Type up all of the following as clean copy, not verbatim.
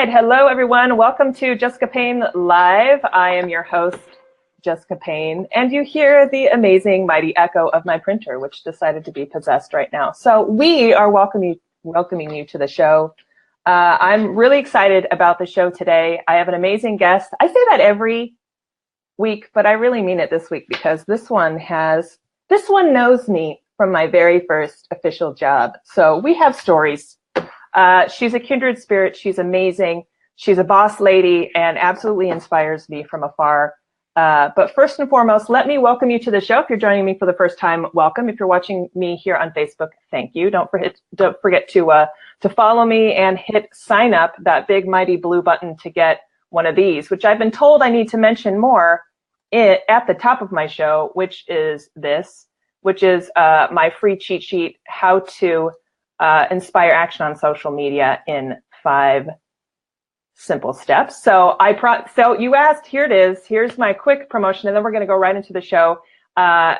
right, hello everyone. Welcome to Jessica Payne Live. I am your host, Jessica Payne, and you hear the amazing mighty echo of my printer, which decided to be possessed right now. So we are welcoming you to the show. I'm really excited about the show today. I have an amazing guest. I say that every week, but I really mean it this week because this one knows me from my very first official job. So we have stories. She's a kindred spirit. She's amazing. She's a boss lady and absolutely inspires me from afar. But first and foremost, let me welcome you to the show. If you're joining me for the first time, welcome. If you're watching me here on Facebook, thank you. Don't forget to follow me and hit sign up, that big mighty blue button, to get one of these, which I've been told I need to mention more at the top of my show, which is my free cheat sheet, how to inspire action on social media in 5 simple steps. So you asked, here it is. Here's my quick promotion, and then we're going to go right into the show.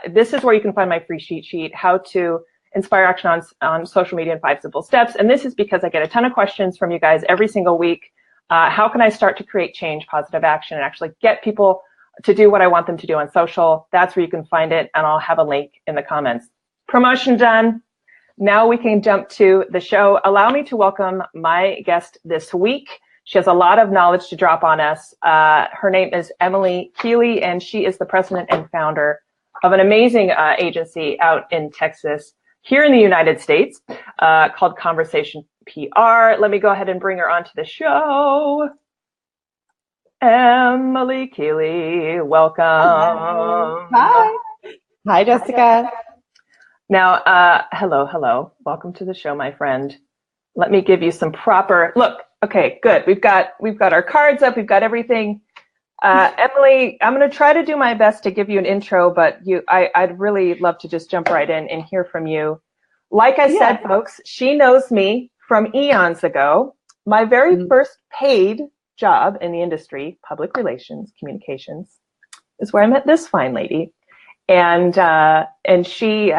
This is where you can find my free cheat sheet, how to inspire action on social media in 5 simple steps. And this is because I get a ton of questions from you guys every single week. How can I start to create change, positive action, and actually get people to do what I want them to do on social? That's where you can find it, and I'll have a link in the comments. Promotion done. Now we can jump to the show. Allow me to welcome my guest this week. She has a lot of knowledge to drop on us. Her name is Emily Kealey, and she is the president and founder of an amazing agency out in Texas, here in the United States, called Conversation PR. Let me go ahead and bring her onto the show. Emily Kealey, welcome. Hi. Hi, Jessica. Now, hello. Welcome to the show, my friend. Let me give you some proper look. Okay, good. We've got our cards up. We've got everything. Emily, I'm going to try to do my best to give you an intro, but I'd really love to just jump right in and hear from you. Like I said, folks, she knows me from eons ago. My very first paid job in the industry, public relations, communications, is where I met this fine lady. And she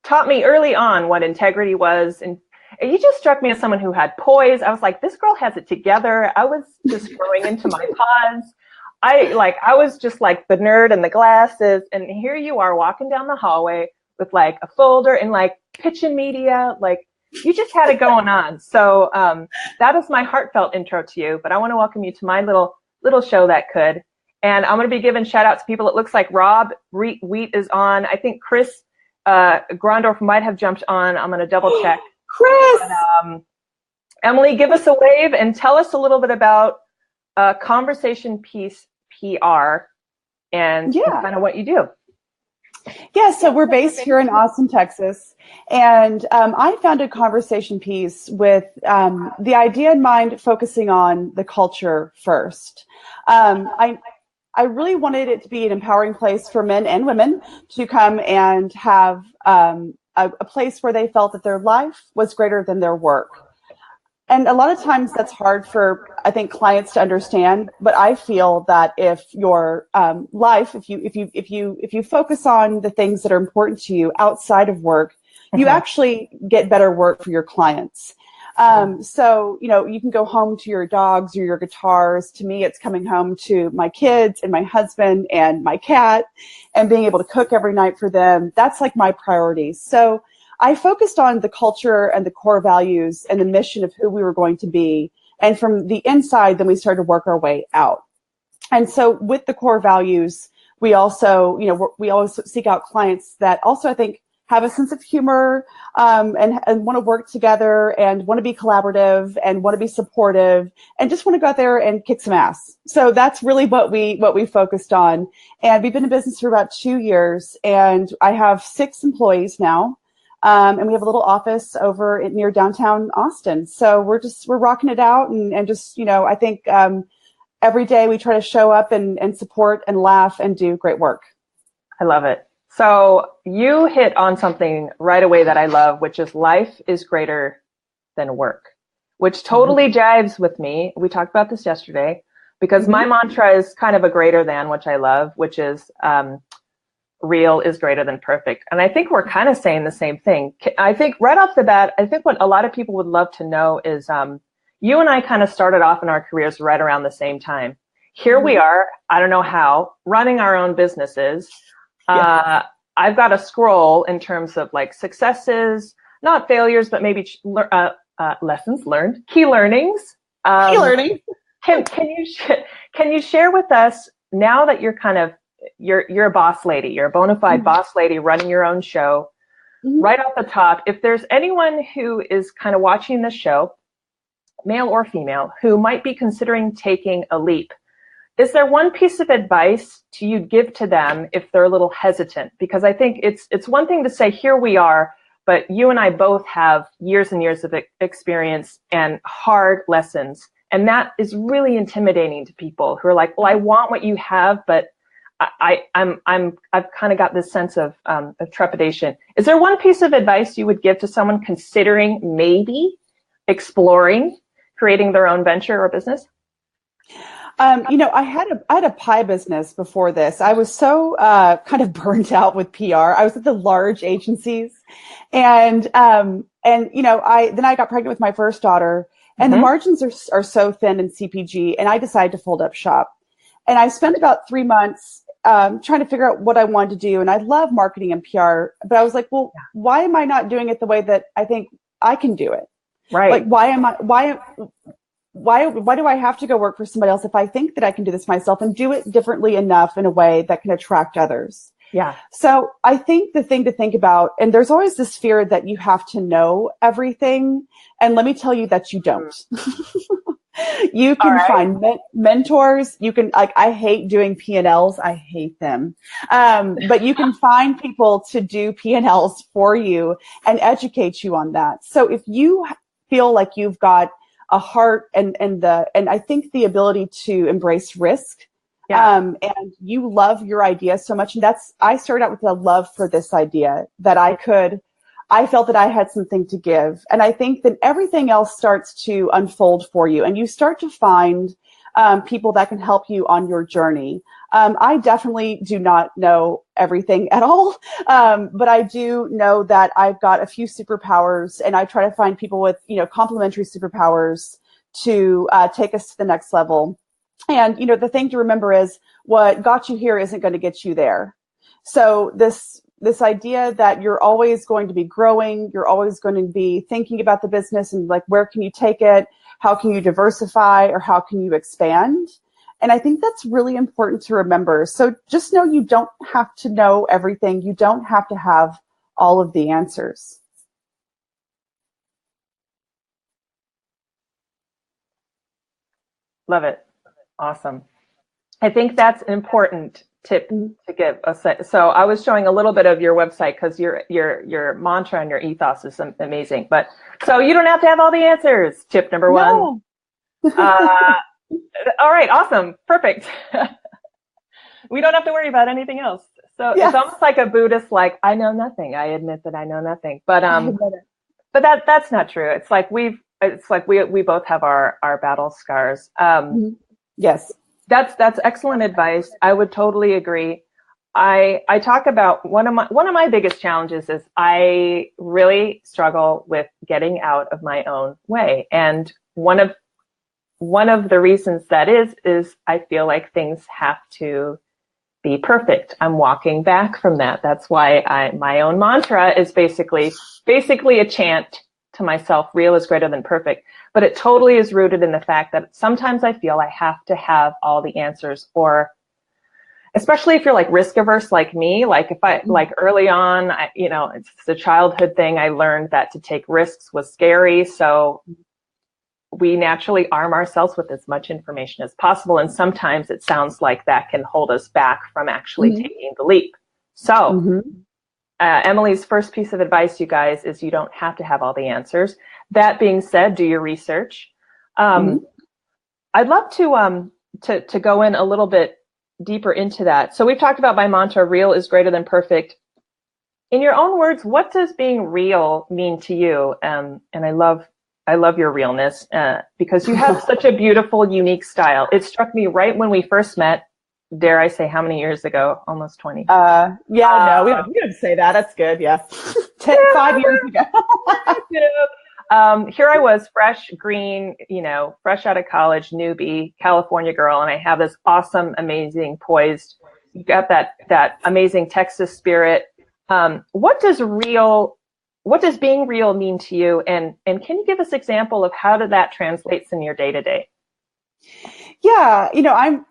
taught me early on what integrity was. And you just struck me as someone who had poise. I was like, this girl has it together. I was just growing into my pods. I was just like the nerd and the glasses. And here you are walking down the hallway with like a folder and like pitching media. Like, you just had it going on. So that is my heartfelt intro to you. But I want to welcome you to my little show that could. And I'm going to be giving shout out to people. It looks like Rob Wheat is on. I think Chris Grondorf might have jumped on. I'm going to double check. Chris! But, Emily, give us a wave and tell us a little bit about Conversation Piece PR and kind of what you do. Yeah, so we're based here in Austin, Texas. And I founded Conversation Piece with the idea in mind, focusing on the culture first. I really wanted it to be an empowering place for men and women to come and have a place where they felt that their life was greater than their work. And a lot of times that's hard for, I think, clients to understand. But I feel that if your life, if you focus on the things that are important to you outside of work, you actually get better work for your clients. So, you can go home to your dogs or your guitars. To me, it's coming home to my kids and my husband and my cat and being able to cook every night for them. That's like my priorities. So I focused on the culture and the core values and the mission of who we were going to be. And from the inside, then we started to work our way out. And so with the core values, we also, we always seek out clients that also, I think, have a sense of humor and want to work together and want to be collaborative and want to be supportive and just want to go out there and kick some ass. So that's really what we focused on. And we've been in business for about 2 years, and I have 6 employees now. And we have a little office over near downtown Austin. So we're rocking it out and just, I think every day we try to show up and support and laugh and do great work. I love it. So you hit on something right away that I love, which is life is greater than work, which totally jives with me. We talked about this yesterday because my mantra is kind of a greater than, which I love, which is real is greater than perfect. And I think we're kind of saying the same thing. I think right off the bat, I think what a lot of people would love to know is, you and I kind of started off in our careers right around the same time. Here we are, I don't know how, running our own businesses. Yes. I've got a scroll in terms of like successes, not failures, but maybe lessons learned, key learnings. Key learning. Can you share with us now that you're kind of you're a boss lady, you're a bona fide boss lady running your own show, right off the top, if there's anyone who is kind of watching this show, male or female, who might be considering taking a leap, is there one piece of advice you'd give to them if they're a little hesitant? Because I think it's one thing to say, here we are, but you and I both have years and years of experience and hard lessons. And that is really intimidating to people who are like, well, I want what you have, but I've kind of got this sense of trepidation. Is there one piece of advice you would give to someone considering maybe exploring creating their own venture or business? I had a pie business before this. I was so kind of burnt out with PR. I was at the large agencies, and I got pregnant with my first daughter, and the margins are so thin in CPG, and I decided to fold up shop. And I spent about 3 months trying to figure out what I wanted to do, and I love marketing and PR, but I was like, well, why am I not doing it the way that I think I can do it? Right. Like, why do I have to go work for somebody else if I think that I can do this myself and do it differently enough in a way that can attract others? Yeah. So I think the thing to think about, and there's always this fear that you have to know everything. And let me tell you that you don't. You can find mentors. You can, like, I hate doing P&Ls. I hate them. But you can find people to do P&Ls for you and educate you on that. So if you feel like you've got a heart and I think the ability to embrace risk, and you love your idea so much, and I started out with a love for this idea that I felt that I had something to give. And I think that everything else starts to unfold for you, and you start to find people that can help you on your journey. I definitely do not know everything at all, but I do know that I've got a few superpowers, and I try to find people with, complementary superpowers to take us to the next level. And, the thing to remember is what got you here isn't going to get you there. So this idea that you're always going to be growing, you're always going to be thinking about the business and like, where can you take it? How can you diversify, or how can you expand? And I think that's really important to remember. So just know you don't have to know everything. You don't have to have all of the answers. Love it. Awesome. I think that's an important tip to give. So I was showing a little bit of your website because your mantra and your ethos is amazing. But so you don't have to have all the answers. Tip number one. All right. Awesome. Perfect. We don't have to worry about anything else. So It's almost like a Buddhist, like, I know nothing. I admit that I know nothing. But that's not true. It's like we both have our battle scars. Yes. That's excellent advice. I would totally agree. I talk about one of my biggest challenges is I really struggle with getting out of my own way. And one of the reasons that is I feel like things have to be perfect. I'm walking back from that. That's why my own mantra is basically a chant to myself, real is greater than perfect. But it totally is rooted in the fact that sometimes I feel I have to have all the answers, or especially if you're like risk averse like me, like if I like early on, it's the childhood thing. I learned that to take risks was scary. So we naturally arm ourselves with as much information as possible. And sometimes it sounds like that can hold us back from actually taking the leap. So Emily's first piece of advice, you guys, is you don't have to have all the answers. That being said, do your research. I'd love to go in a little bit deeper into that. So we've talked about my mantra, real is greater than perfect. In your own words, what does being real mean to you? And I love your realness because you have such a beautiful, unique style. It struck me right when we first met. Dare I say how many years ago? Almost 20. No, we don't say that. That's good. Yeah. 5 years ago. Here I was, fresh, green, fresh out of college, newbie, California girl, and I have this awesome, amazing, poised. You got that amazing Texas spirit. What does being real mean to you? And can you give us an example of how that translates in your day to day? Yeah,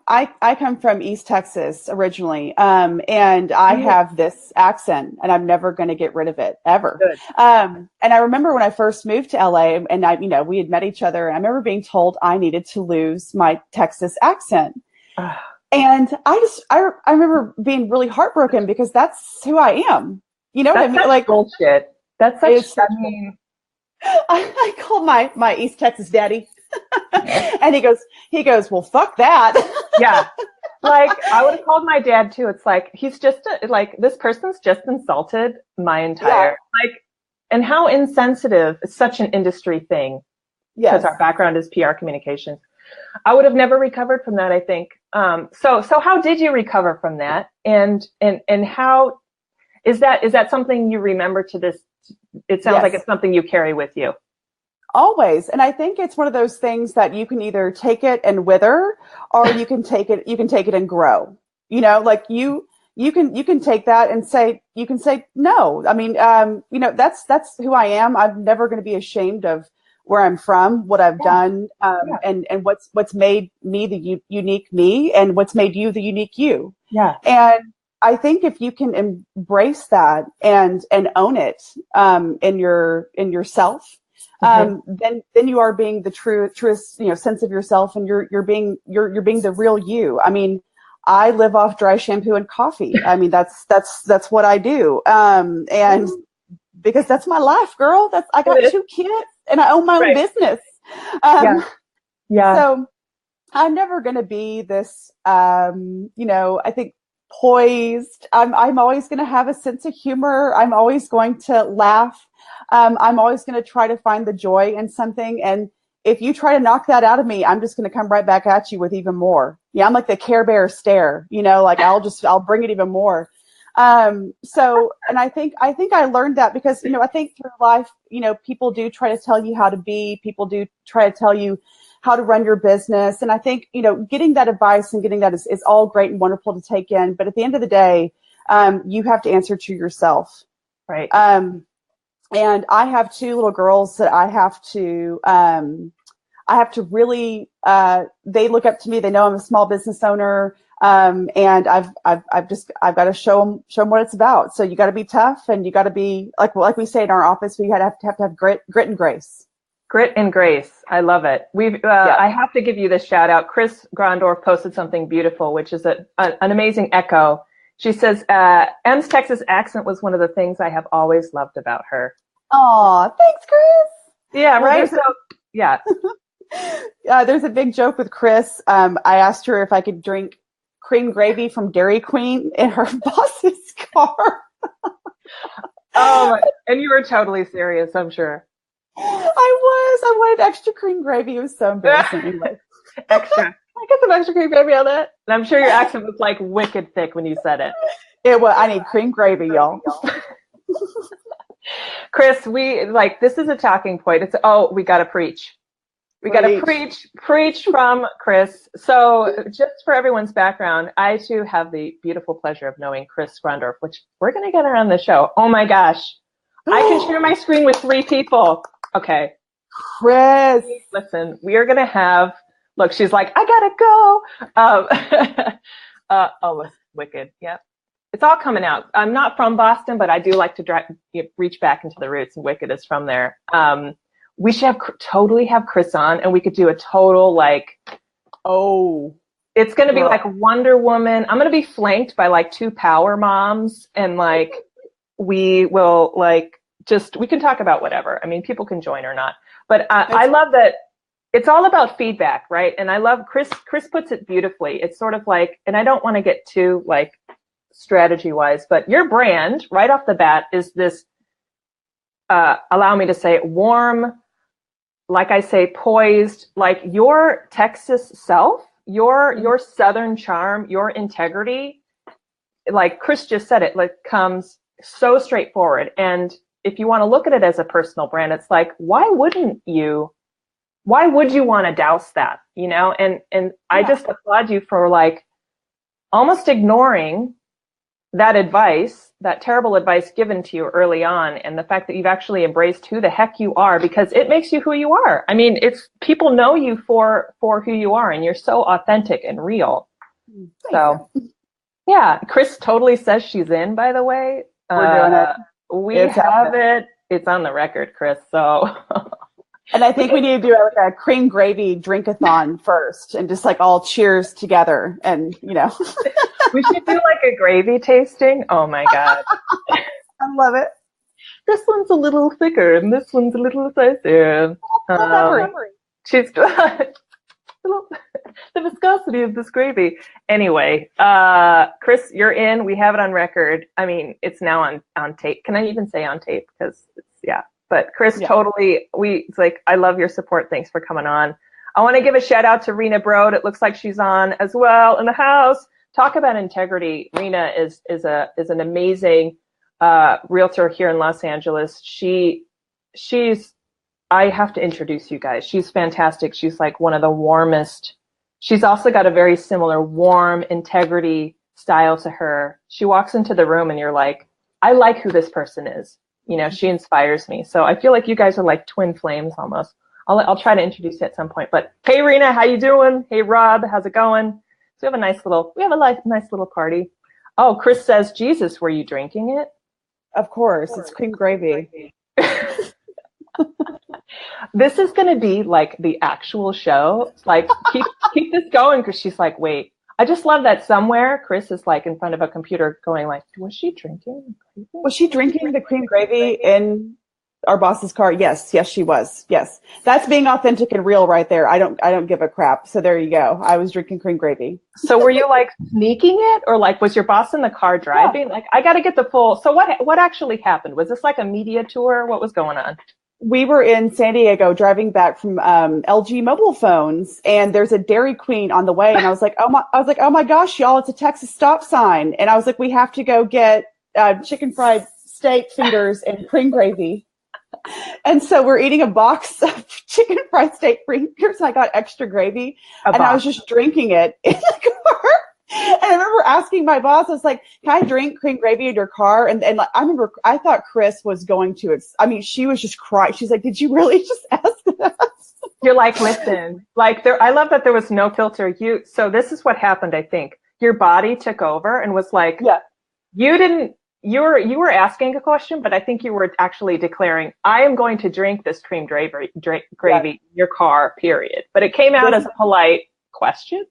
I come from East Texas originally, and I have this accent, and I'm never going to get rid of it ever. Good. And I remember when I first moved to LA, and we had met each other, and I remember being told I needed to lose my Texas accent. And I remember being really heartbroken because that's who I am. You know what I mean? Like bullshit. That's such. I called my East Texas daddy. And he goes, well, fuck that. Yeah. Like, I would have called my dad too. It's like, he's just this person's just insulted my entire, and how insensitive is such an industry thing. Yes. Because our background is PR communications. I would have never recovered from that, I think. So how did you recover from that? And how is that something you remember to this? It sounds like it's something you carry with you. Always. And I think it's one of those things that you can either take it and wither, or you can take it and grow. Like you can take that and say no. I mean, that's who I am. I'm never going to be ashamed of where I'm from, what I've done, and what's made me the unique me, and what's made you the unique you. Yeah. And I think if you can embrace that and own it in yourself, then you are being the truest sense of yourself, and you're being the real you. I mean, I live off dry shampoo and coffee. I mean, that's what I do. And because that's my life, girl. I got 2 kids and I own my own business. So I'm never going to be this, I think, poised. I'm always going to have a sense of humor. I'm always going to laugh. I'm always going to try to find the joy in something. And if you try to knock that out of me, I'm just going to come right back at you with even more. Yeah, I'm like the Care Bear stare, like I'll bring it even more. And I think I learned that because, I think through life, people do try to tell you how to be, people do try to tell you how to run your business. And I think, getting that advice and getting that is all great and wonderful to take in. But at the end of the day, you have to answer to yourself. Right. And I have 2 little girls that I have to really, they look up to me. They know I'm a small business owner. And I've got to show them what it's about. So you got to be tough, and you got to be like we say in our office, we have to have grit and grace. Grit and grace. I love it. I have to give you this shout out. Chris Grondorf posted something beautiful, which is an amazing echo. She says, M's Texas accent was one of the things I have always loved about her. Aw, thanks, Chris. Yeah, right. There's a big joke with Chris. I asked her if I could drink cream gravy from Dairy Queen in her boss's car. And you were totally serious, I'm sure. I wanted extra cream gravy. It was so embarrassing. Anyway. Extra. I got some extra cream gravy on that. And I'm sure your accent was like wicked thick when you said it. It was. I need cream gravy, y'all. Chris, this is a talking point. We got to preach. We got to preach from Chris. So just for everyone's background, I too have the beautiful pleasure of knowing Chris Grondorf, which we're going to get her on the show. Oh my gosh. I can share my screen with 3 people. Okay. Chris. Listen, we are going to have, look, she's like, I got to go. It's wicked. Yep. It's all coming out. I'm not from Boston, but I do like to reach back into the roots, and Wicked is from there. We should totally have Chris on, and we could do a total it's going to be like Wonder Woman. I'm going to be flanked by 2 power moms, and we will we can talk about whatever. I mean, people can join or not, but I love that it's all about feedback, right? And I love Chris puts it beautifully. It's sort of and I don't want to get too strategy wise, but your brand right off the bat is this, allow me to say it, warm, like I say, poised, your Texas self, your Southern charm, your integrity, like Chris just said it, comes so straightforward. And if you want to look at it as a personal brand, it's like, why would you want to douse that, you know? And I just applaud you for like almost ignoring that advice, that terrible advice given to you early on, and the fact that you've actually embraced who the heck you are, because it makes you who you are. I mean, it's people know you for who you are, and you're so authentic and real. So, yeah, Chris totally says she's in, by the way. We're doing it. We have it. It's on the record, Chris. So. And I think we need to do like a cream gravy drink-a-thon first and just like all cheers together and, you know. We should do like a gravy tasting. Oh my God. I love it. This one's a little thicker and this one's a little spicier. She's the viscosity of this gravy. Anyway, Chris, you're in. We have it on record. I mean, it's now on tape. Can I even say on tape? Because it's, yeah. But Chris, totally, it's like, I love your support. Thanks for coming on. I want to give a shout out to Rena Brode. It looks like she's on as well in the house. Talk about integrity. Rena is an amazing realtor here in Los Angeles. She's I have to introduce you guys. She's fantastic. She's like one of the warmest. She's also got a very similar warm integrity style to her. She walks into the room and you're like, I like who this person is. You know, she inspires me. So I feel like you guys are like twin flames almost. I'll try to introduce you at some point. But hey, Rena, how you doing? Hey, Rob, how's it going? So we have a nice little party. Oh, Chris says, Jesus, were you drinking it? Of course, it's cream gravy. This is going to be like the actual show. Like keep this going, because she's like, wait. I just love that somewhere Chris is like in front of a computer going like, was she drinking? Was she drinking the cream gravy in our boss's car? Yes, she was. Yes. That's being authentic and real right there. I don't give a crap. So there you go. I was drinking cream gravy. So were you like sneaking it, or like was your boss in the car driving? Yeah. Like, I got to get the full. So what actually happened? Was this like a media tour? What was going on? We were in San Diego driving back from LG mobile phones, and there's a Dairy Queen on the way. And I was like, oh my gosh, y'all, it's a Texas stop sign. And I was like, we have to go get chicken fried steak fingers and cream gravy. And so we're eating a box of chicken fried steak fingers. And I got extra gravy, and I was just drinking it in the car. And I remember asking my boss, I was like, can I drink cream gravy in your car? And like, I thought Chris was going to, she was just crying. She's like, did you really just ask that? You're like, listen, like I love that there was no filter. So this is what happened. I think your body took over and was like, yeah, you were asking a question, but I think you were actually declaring, I am going to drink this cream gravy in your car, period. But it came out as a polite question.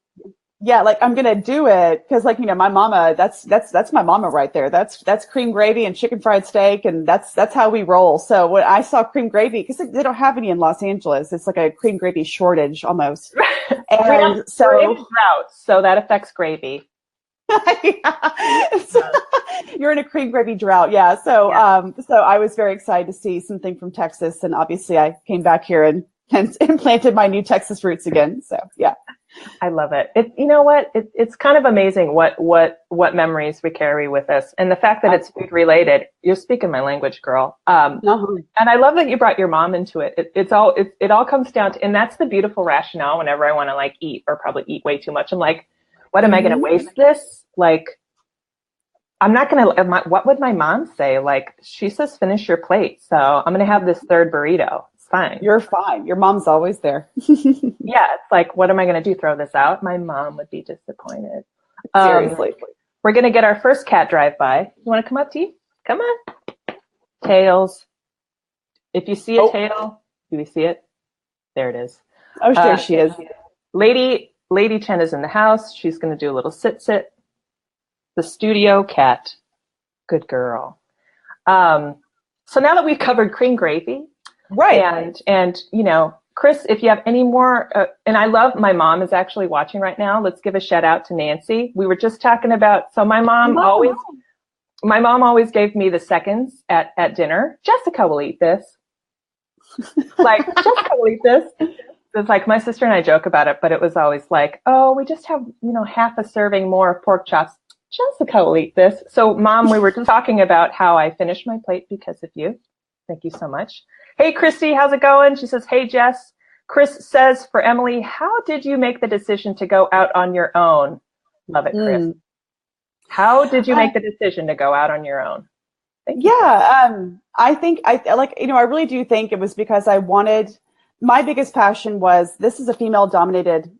Yeah, like I'm gonna do it because, like, you know, my mama. That's my mama right there. That's cream gravy and chicken fried steak, and that's how we roll. So when I saw cream gravy, because they don't have any in Los Angeles, it's like a cream gravy shortage almost. And we're in drought, so that affects gravy. So, you're in a cream gravy drought, yeah. So so I was very excited to see something from Texas, and obviously I came back here and implanted my new Texas roots again. So yeah. I love it. You know what? It's kind of amazing what memories we carry with us, and the fact that it's food related. You're speaking my language, girl. And I love that you brought your mom into it. It all comes down to, and that's the beautiful rationale. Whenever I want to like eat or probably eat way too much, I'm like, what am I going to waste this? Like, I'm not going to. What would my mom say? Like, she says, finish your plate. So I'm going to have this third burrito. Fine. You're fine. Your mom's always there. Yeah, it's like, what am I going to do? Throw this out? My mom would be disappointed. Seriously. We're going to get our first cat drive by. You want to come up, T? Come on. Tails. If you see a tail, do we see it? There it is. Oh, there she is. Lady Chen is in the house. She's going to do a little sit. The studio cat. Good girl. So now that we've covered cream gravy, right. And you know, Chris, if you have any more, and I love, my mom is actually watching right now. Let's give a shout out to Nancy. We were just talking about, so my mom always gave me the seconds at dinner. Jessica will eat this. Like, Jessica will eat this. It's like, my sister and I joke about it, but it was always like, oh, we just have, you know, half a serving more of pork chops. Jessica will eat this. So Mom, we were talking about how I finished my plate because of you. Thank you so much. Hey, Christy, how's it going? She says, hey, Jess. Chris says, for Emily, how did you make the decision to go out on your own? Love it, Chris. How did you make the decision to go out on your own? Thank you. I think I really do think it was because my biggest passion was, this is a female dominated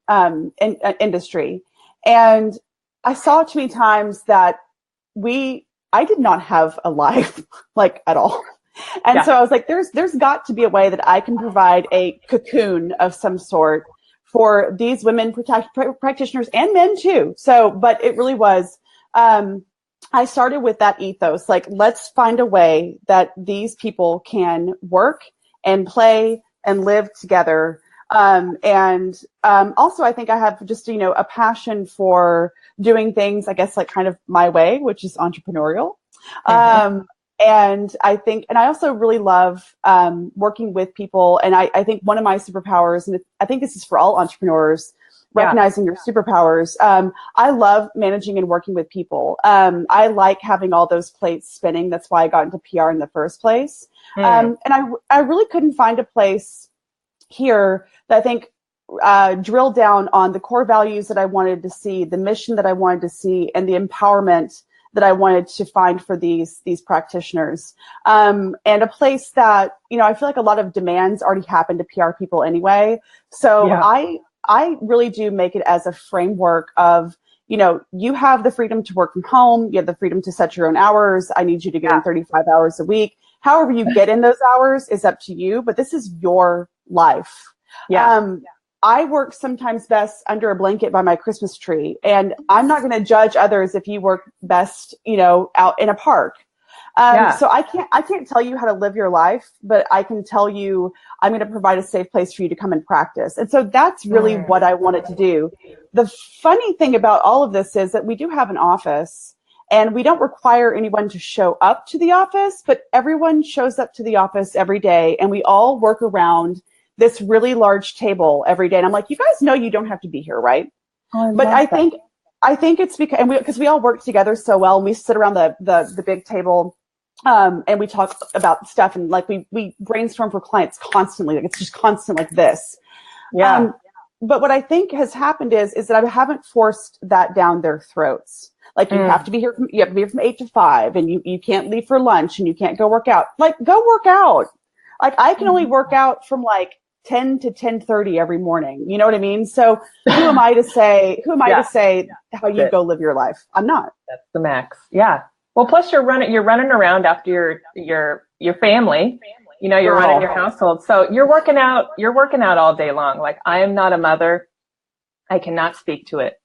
industry. And I saw too many times that I did not have a life like at all. And so I was like, there's got to be a way that I can provide a cocoon of some sort for these women practitioners and men too. So, but it really was, I started with that ethos, like, let's find a way that these people can work and play and live together. Also I think I have just, a passion for doing things, I guess, like kind of my way, which is entrepreneurial. And I also really love, working with people. And I think one of my superpowers, and I think this is for all entrepreneurs, recognizing your superpowers. I love managing and working with people. I like having all those plates spinning. That's why I got into PR in the first place. And I really couldn't find a place here that I think drilled down on the core values that I wanted to see, the mission that I wanted to see, and the empowerment that I wanted to find for these practitioners. And a place that, I feel like a lot of demands already happen to PR people anyway. So I really do make it as a framework of, you have the freedom to work from home. You have the freedom to set your own hours. I need you to get in 35 hours a week. However you get in those hours is up to you, but this is your life. I work sometimes best under a blanket by my Christmas tree, and I'm not going to judge others if you work best, out in a park. So I can't tell you how to live your life, but I can tell you I'm going to provide a safe place for you to come and practice. And so that's really what I wanted to do. The funny thing about all of this is that we do have an office, and we don't require anyone to show up to the office, but everyone shows up to the office every day, and we all work around this really large table every day. And I'm like, you guys know you don't have to be here, right? But I think it's because we all work together so well, and we sit around the big table, and we talk about stuff, and like we brainstorm for clients constantly. Like, it's just constant like this. But what I think has happened is that I haven't forced that down their throats. Like, you have to be here. You have to be here from 8 to 5, and you can't leave for lunch, and you can't go work out. Like, go work out. Like, I can only work out from like 10 to 10:30 every morning. You know what I mean? So who am I to say how you go live your life? I'm not. That's the max. Yeah. Well, plus you're running around after your family, you're running your household. So you're working out all day long. Like, I am not a mother. I cannot speak to it,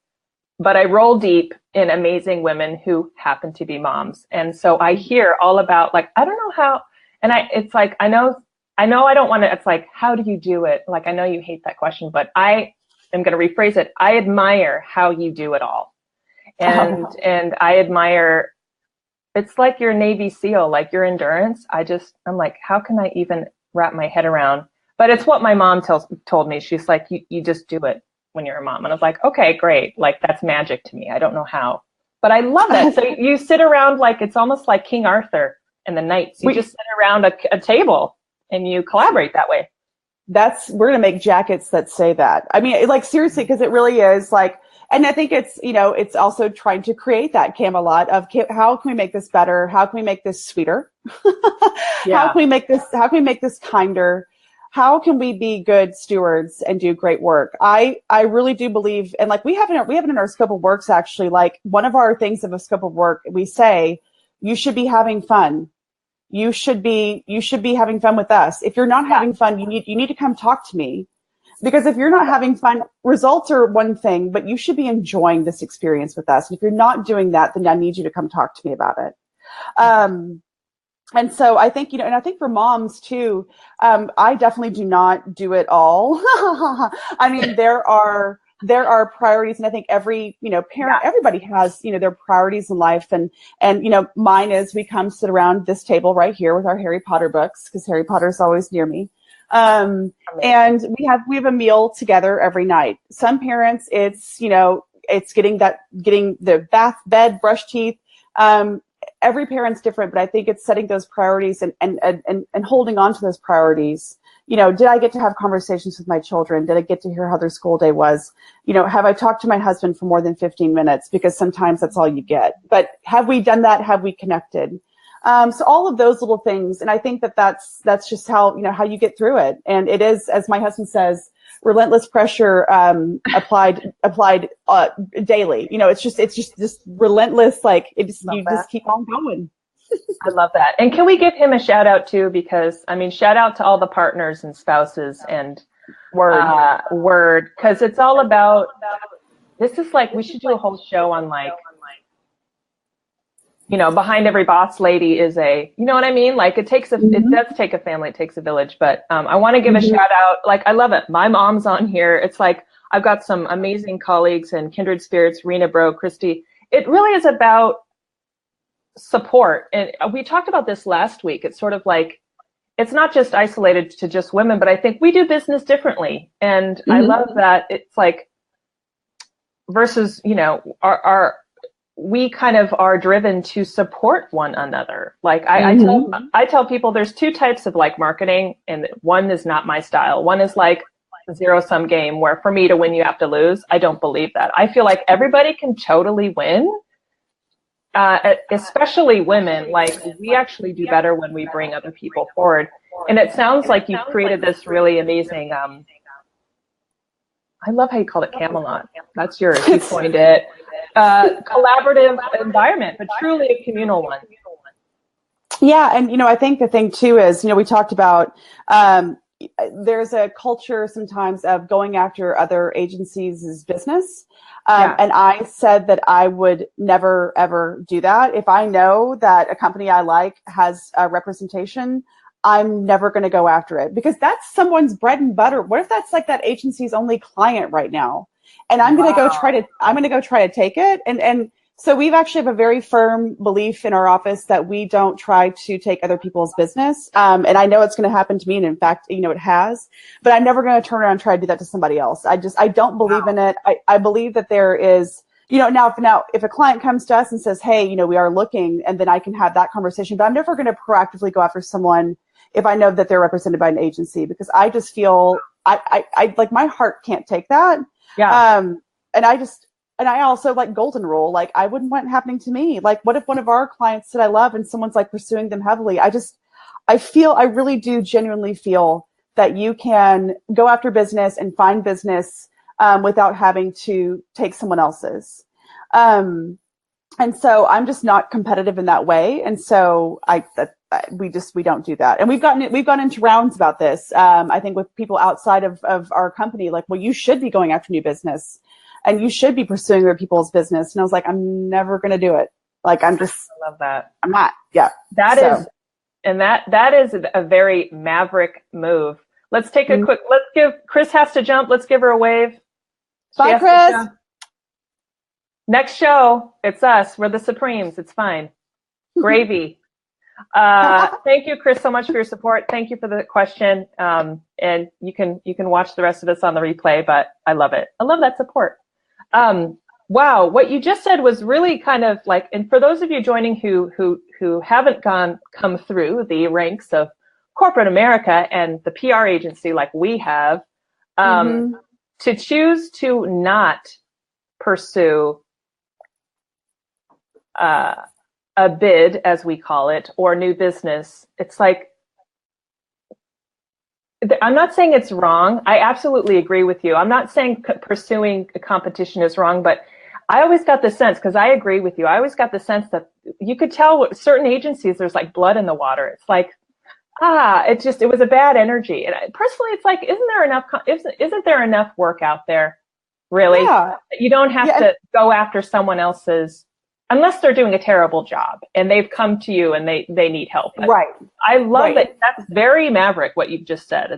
but I roll deep in amazing women who happen to be moms. And so I hear all about, like, I don't know how, and it's like, I know I don't want to, it's like, how do you do it? Like, I know you hate that question, but I am going to rephrase it. I admire how you do it all. And I admire, it's like your Navy SEAL, like your endurance. I'm like, how can I even wrap my head around? But it's what my mom told me. She's like, you just do it when you're a mom. And I was like, okay, great. Like, that's magic to me. I don't know how, but I love it. So you sit around, like, it's almost like King Arthur and the knights. You just sit around a table and you collaborate that way. We're going to make jackets that say that. I mean, like, seriously, because it really is like, and I think it's, it's also trying to create that Camelot of how can we make this better? How can we make this sweeter? How can we make this kinder? How can we be good stewards and do great work? I really do believe, and like we have it in our scope of works, actually, like one of our things of a scope of work, we say, you should be having fun. You should be having fun with us. If you're not having fun, you need to come talk to me, because if you're not having fun, results are one thing, but you should be enjoying this experience with us. And if you're not doing that, then I need you to come talk to me about it. And so I think, and I think for moms too, I definitely do not do it all. I mean, there are priorities, and I think every, parent, everybody has, their priorities in life. And, mine is, we come sit around this table right here with our Harry Potter books, because Harry Potter is always near me. And we have a meal together every night. Some parents, it's, it's getting the bath, bed, brush teeth. every parent's different, but I think it's setting those priorities and holding on to those priorities. Did I get to have conversations with my children? Did I get to hear how their school day was? Have I talked to my husband for more than 15 minutes? Because sometimes that's all you get. But have we done that? Have we connected? So all of those little things. And I think that's just how you get through it. And it is, as my husband says, relentless pressure applied daily. It's just relentless. Like just keep on going. I love that. And can we give him a shout out too? Because shout out to all the partners and spouses and word, because it's all about, this is like, we should do a whole show on like, behind every boss lady is a, you know what I mean? Like it does take a family, it takes a village, but I want to give a shout out. Like, I love it. My mom's on here. It's like, I've got some amazing colleagues and kindred spirits, Rena Bro, Christy. It really is about support. And we talked about this last week. It's sort of like, it's not just isolated to just women, but I think we do business differently. And I love that it's like, versus, we kind of are driven to support one another. Like I tell people there's two types of like marketing, and one is not my style. One is like a zero-sum game where for me to win, you have to lose. I don't believe that. I feel like everybody can totally win. Especially women, like we actually do better when we bring other people forward. And it sounds like you've created this really amazing, I love how you called it Camelot. That's yours, you coined it. Collaborative environment, but truly a communal one. Yeah, and I think the thing too is, we talked about there's a culture sometimes of going after other agencies' business. And I said that I would never, ever do that. If I know that a company I like has a representation, I'm never going to go after it, because that's someone's bread and butter. What if that's like that agency's only client right now? And I'm going to go try to take it. And so we've actually have a very firm belief in our office that we don't try to take other people's business. And I know it's going to happen to me. And in fact, it has, but I'm never going to turn around and try to do that to somebody else. I don't believe in it. I believe that there is, now if a client comes to us and says, hey, we are looking, and then I can have that conversation, but I'm never going to proactively go after someone if I know that they're represented by an agency, because I just feel I like my heart can't take that. Yeah. And I also like golden rule. Like I wouldn't want it happening to me. Like what if one of our clients that I love and someone's like pursuing them heavily? I really do genuinely feel that you can go after business and find business without having to take someone else's. And so I'm just not competitive in that way. And so we don't do that. And we've gone into rounds about this. I think with people outside of our company, like, well, you should be going after new business and you should be pursuing other people's business. And I was like, I'm never going to do it. Like, I love that. I'm not. Yeah. That is a very maverick move. Let's take a quick, Chris has to jump. Let's give her a wave. Bye, Chris. Next show, it's us. We're the Supremes. It's fine. Gravy. Thank you, Chris, so much for your support. Thank you for the question. And you can watch the rest of this on the replay, but I love it. I love that support. Wow, what you just said was really kind of like, and for those of you joining who haven't come through the ranks of corporate America and the PR agency like we have, to choose to not pursue a bid, as we call it, or new business, it's like, I'm not saying it's wrong. I absolutely agree with you. I'm not saying pursuing a competition is wrong, but I always got the sense, because I agree with you, I always got the sense that you could tell with certain agencies, there's like blood in the water. It's like, it was a bad energy. And personally, it's like, isn't there enough work out there? Really? Yeah. You don't have to go after someone else's, unless they're doing a terrible job and they've come to you and they need help. Right. I love it. That's very maverick, what you've just said.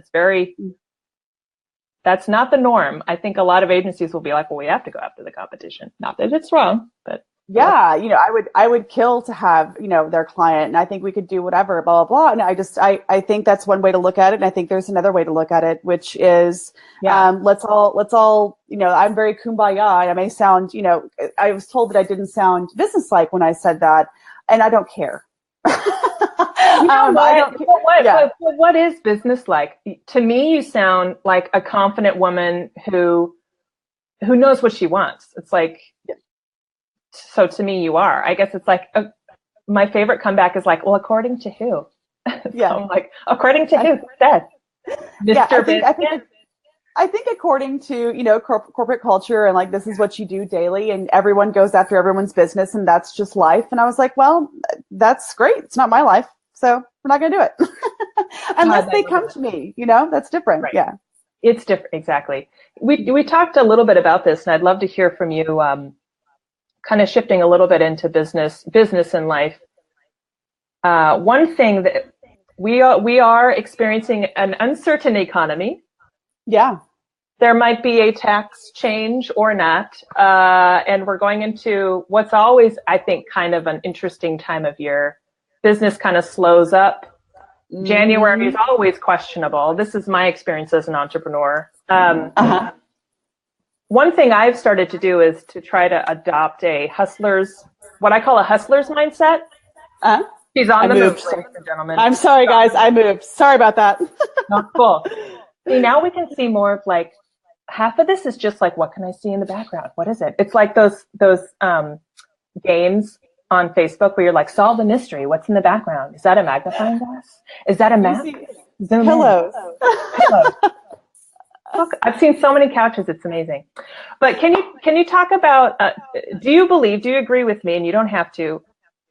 That's not the norm. I think a lot of agencies will be like, well, we have to go after the competition. Not that it's wrong, but. Yeah. I would kill to have, their client, and I think we could do whatever, blah, blah, blah. And I think that's one way to look at it. And I think there's another way to look at it, which is, let's all, I'm very kumbaya. I may sound, I was told that I didn't sound businesslike when I said that. and I don't care. You know what? I don't care. Yeah. What is business like? To me, you sound like a confident woman who knows what she wants. It's like, so to me, you are. I guess it's like my favorite comeback is like, well, according to who? Yeah. So I'm like, according to who? That Mr. I think according to, corporate culture and like, this is what you do daily and everyone goes after everyone's business and that's just life. And I was like, well, that's great. It's not my life. So we're not going to do it unless they come to me, that's different. Right. Yeah. It's different. Exactly. We talked a little bit about this and I'd love to hear from you, kind of shifting a little bit into business and life. One thing that we are experiencing an uncertain economy. Yeah. There might be a tax change or not. And we're going into what's always, I think, kind of an interesting time of year. Business kind of slows up. January is always questionable. This is my experience as an entrepreneur. One thing I've started to do is to try to adopt what I call a hustler's mindset. She's on the move, ladies and gentlemen. I'm sorry, guys. I moved. Sorry about that. Oh, cool. See, now we can see more of like, half of this is just like, what can I see in the background? What is it? It's like those games on Facebook where you're like, solve the mystery. What's in the background? Is that a magnifying glass? Is that a map? Zoom pillows. Pillows. Look, I've seen so many couches. It's amazing. But can you talk about, do you agree with me, and you don't have to,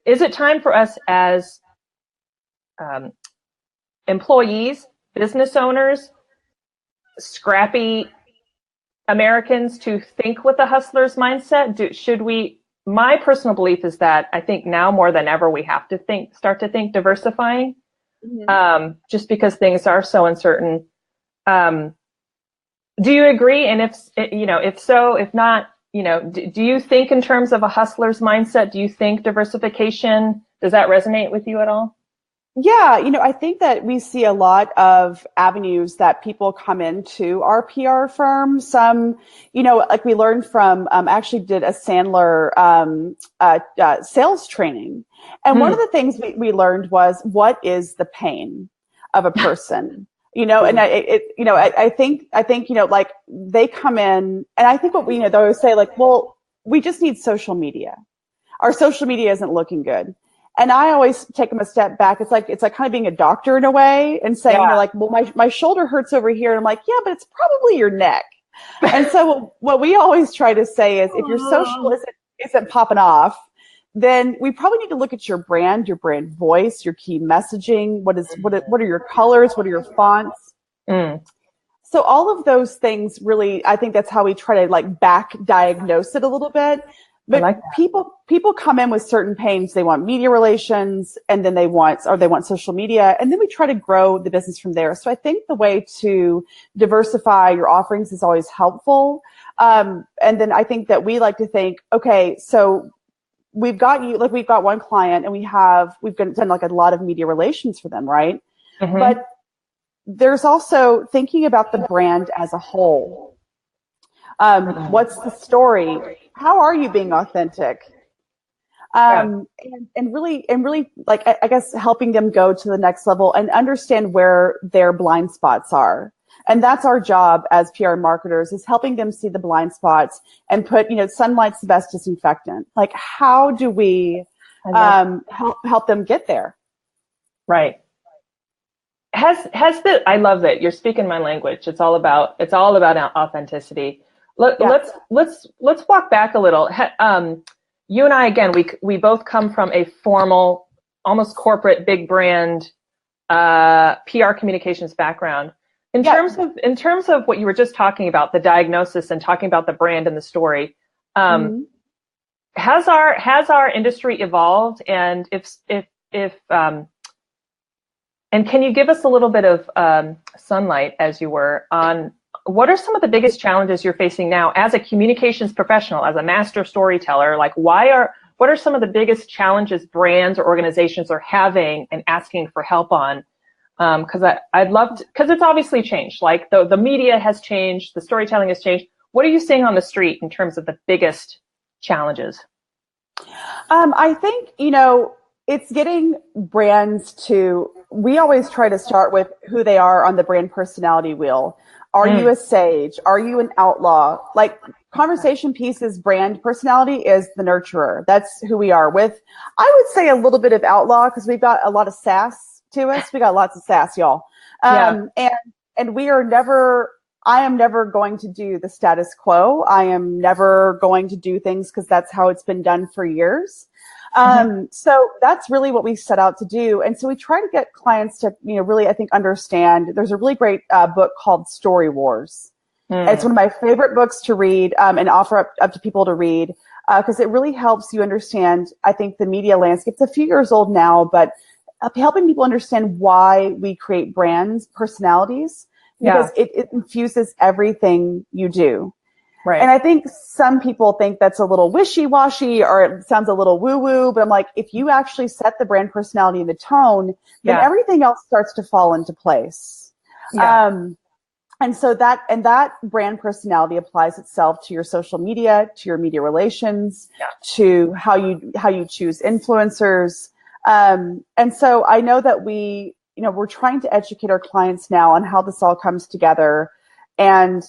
is it time for us as employees, business owners, scrappy Americans to think with a hustler's mindset? My personal belief is that I think now more than ever, we have to start to think diversifying, just because things are so uncertain. Do you agree? And if so, if not, do you think in terms of a hustler's mindset? Do you think diversification, does that resonate with you at all? Yeah, I think that we see a lot of avenues that people come into our PR firm. Some, like we learned from, actually did a Sandler sales training. And one of the things we learned was, what is the pain of a person? And I think, like they come in, and I think what they always say, like, well, we just need social media. Our social media isn't looking good. And I always take them a step back. It's like kind of being a doctor in a way and saying, like, well, my shoulder hurts over here. And I'm like, yeah, but it's probably your neck. And so what we always try to say is, if your social isn't popping off, then we probably need to look at your brand voice, your key messaging. What are your colors? What are your fonts? So all of those things really, I think that's how we try to like back diagnose it a little bit. But like people come in with certain pains. They want media relations, and then they want social media, and then we try to grow the business from there. So I think the way to diversify your offerings is always helpful. And then I think that we like to think, okay, so we've got one client, and we've done like a lot of media relations for them, right? But there's also thinking about the brand as a whole. What's the story? How are you being authentic? And really like, I guess helping them go to the next level and understand where their blind spots are. And that's our job as PR marketers, is helping them see the blind spots and put, sunlight's the best disinfectant. Like, how do we help them get there? Right. I love that you're speaking my language. It's all about authenticity. Let's walk back a little. You and I, again, we both come from a formal, almost corporate, big brand PR communications background. In terms of what you were just talking about, the diagnosis and talking about the brand and the story, has our industry evolved? And and can you give us a little bit of sunlight, as you were, on what are some of the biggest challenges you're facing now as a communications professional, as a master storyteller? Like, what are some of the biggest challenges brands or organizations are having and asking for help on? Because it's obviously changed. Like the media has changed, the storytelling has changed. What are you seeing on the street in terms of the biggest challenges? I think, it's getting brands to, we always try to start with who they are on the brand personality wheel. Are you a sage? Are you an outlaw? Like, conversation pieces brand personality is the nurturer. That's who we are with. I would say a little bit of outlaw because we've got a lot of sass to us. We got lots of sass, y'all. And we are never, I am never going to do the status quo. I am never going to do things because that's how it's been done for years. So that's really what we set out to do. And so we try to get clients to, really, I think, understand. There's a really great book called Story Wars. It's one of my favorite books to read and offer up to people to read because it really helps you understand, I think, the media landscape. It's a few years old now, but helping people understand why we create brands, personalities, because it infuses everything you do. Right. And I think some people think that's a little wishy-washy or it sounds a little woo-woo, but I'm like, if you actually set the brand personality and the tone, then everything else starts to fall into place. And so that brand personality applies itself to your social media, to your media relations, to how you choose influencers. And so I know that we're trying to educate our clients now on how this all comes together. And,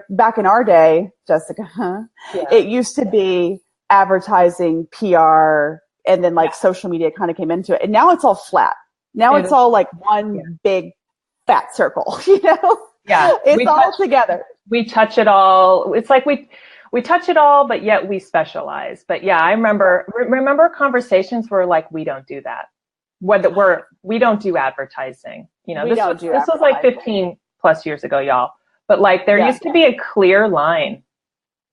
back in our day, Jessica, it used to be advertising, PR, and then social media kind of came into it. And now it's all flat. Now it's all like one big fat circle, Yeah. It's all together. We touch it all. It's like we touch it all, but yet we specialize. But I remember conversations where like, we don't do that. We don't do advertising. This was like 15 plus years ago, y'all. But like there used to be a clear line,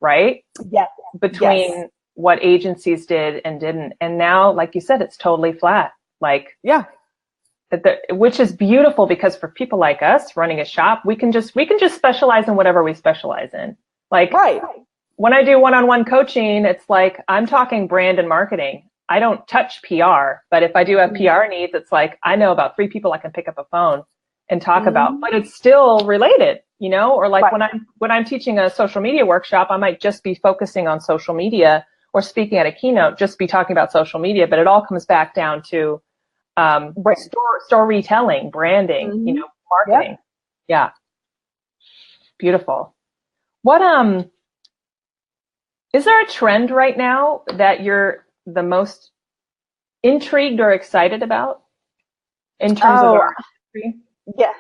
right? Yes. Between what agencies did and didn't. And now, like you said, it's totally flat. Like, which is beautiful because for people like us running a shop, we can just specialize in whatever we specialize in. Like when I do one-on-one coaching, it's like, I'm talking brand and marketing. I don't touch PR, but if I do have PR needs, it's like, I know about 3 people I can pick up a phone and talk about, but it's still related, or like when I'm teaching a social media workshop, I might just be focusing on social media or speaking at a keynote, just be talking about social media, but it all comes back down to storytelling, branding, marketing. Yeah. Beautiful. What, is there a trend right now that you're the most intrigued or excited about in terms of our industry? Yeah.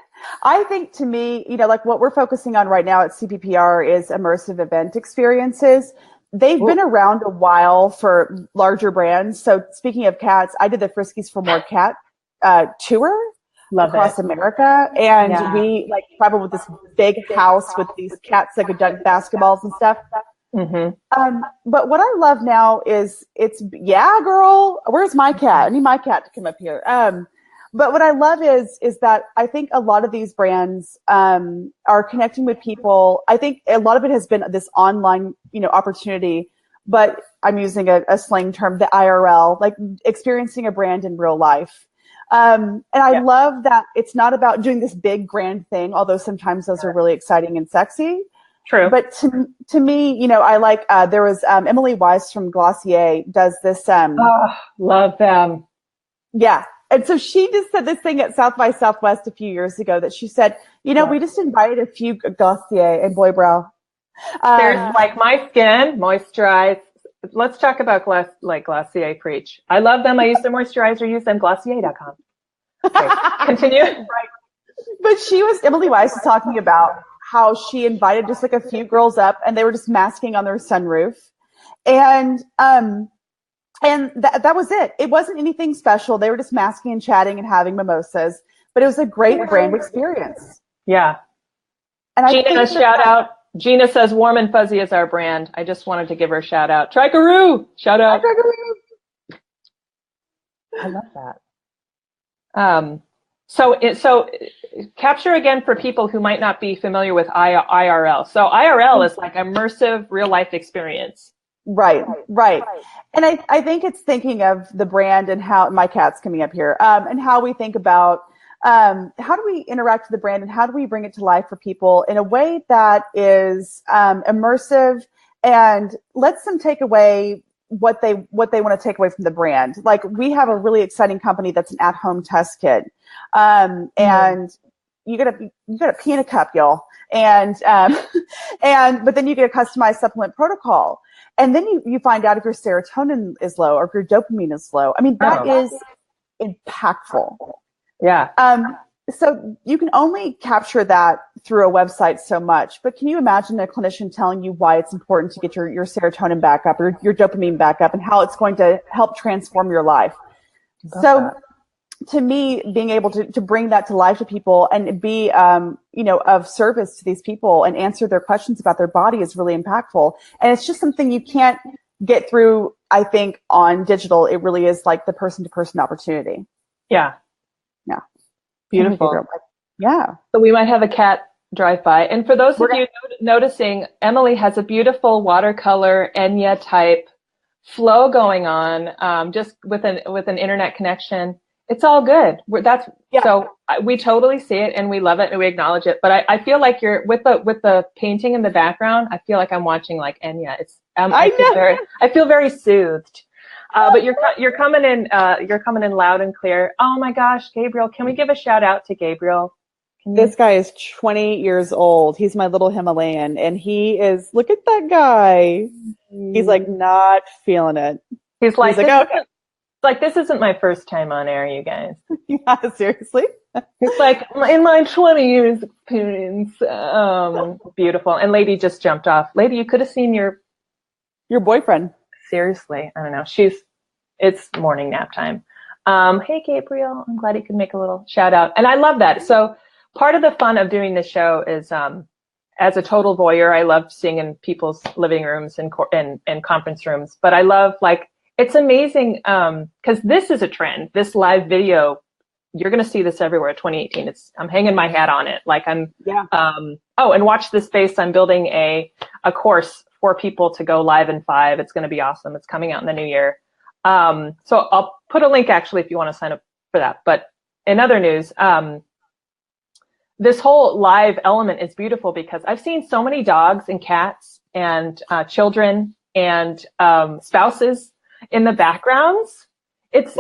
I think to me, like what we're focusing on right now at CPPR is immersive event experiences. They've been around a while for larger brands. So speaking of cats, I did the Friskies for More cat tour across America. And we traveled with this big house with these cats that could dunk basketballs and stuff. But what I love now is girl, where's my cat? I need my cat to come up here. But what I love is that I think a lot of these brands are connecting with people. I think a lot of it has been this online, opportunity, but I'm using a slang term, the IRL, like experiencing a brand in real life. And I love that it's not about doing this big grand thing, although sometimes those are really exciting and sexy. True. But to me, I like, there was Emily Weiss from Glossier does this. Love them. Yeah. And so she just said this thing at South by Southwest a few years ago that she said, we just invited a few Glossier and Boy Brow. There's like my skin, moisturize. Let's talk about Glossier preach. I love them. I use their moisturizer. Use them, Glossier.com. Okay, continue. Right. But Emily Weiss was talking about how she invited just like a few girls up and they were just masking on their sunroof. And that was it. It wasn't anything special. They were just masking and chatting and having mimosas, but it was a great brand experience. Yeah. And Gina, shout out. Gina says warm and fuzzy is our brand. I just wanted to give her a shout out. Trikaroo, shout out. I love that. So capture again for people who might not be familiar with IRL. So IRL is like immersive real life experience. Right. And I think it's thinking of the brand and how my cat's coming up here, and how we think about how do we interact with the brand and how do we bring it to life for people in a way that is immersive and lets them take away what they want to take away from the brand. Like we have a really exciting company that's an at-home test kit, and you get a pee in a cup, y'all, and but then you get a customized supplement protocol, and then you find out if your serotonin is low or if your dopamine is low. I mean, that is impactful. Yeah. So you can only capture that through a website so much, but can you imagine a clinician telling you why it's important to get your serotonin back up or your dopamine back up and how it's going to help transform your life? So to me, being able to bring that to life to people and be, of service to these people and answer their questions about their body is really impactful. And it's just something you can't get through, I think, on digital. It really is like the person-to-person opportunity. Yeah. Yeah. Beautiful. Yeah. So we might have a cat drive by. And for those of you noticing, Emily has a beautiful watercolor Enya type flow going on, just with an internet connection. It's all good. So we totally see it and we love it and we acknowledge it. But I feel like you're with the painting in the background. I feel like I'm watching like Enya. I feel very soothed. But you're coming in loud and clear. Oh my gosh, Gabriel, can we give a shout out to Gabriel? This guy is 20 years old. He's my little Himalayan, and look at that guy. He's like not feeling it. He's like okay. Like, this isn't my first time on air, you guys. Yeah, seriously. It's like, in my 20 years experience, beautiful. And Lady just jumped off. Lady, you could have seen your boyfriend. Seriously, I don't know. It's morning nap time. Hey, Gabriel, I'm glad you could make a little shout out. And I love that. So part of the fun of doing this show is, as a total voyeur, I love seeing in people's living rooms and conference rooms. But I love, like, it's amazing because this is a trend. This live video, you're going to see this everywhere. 2018. I'm hanging my hat on it. Like and watch this space. I'm building a course for people to go live in 5. It's going to be awesome. It's coming out in the new year. So I'll put a link actually if you want to sign up for that. But in other news, this whole live element is beautiful because I've seen so many dogs and cats and children and spouses in the backgrounds. It's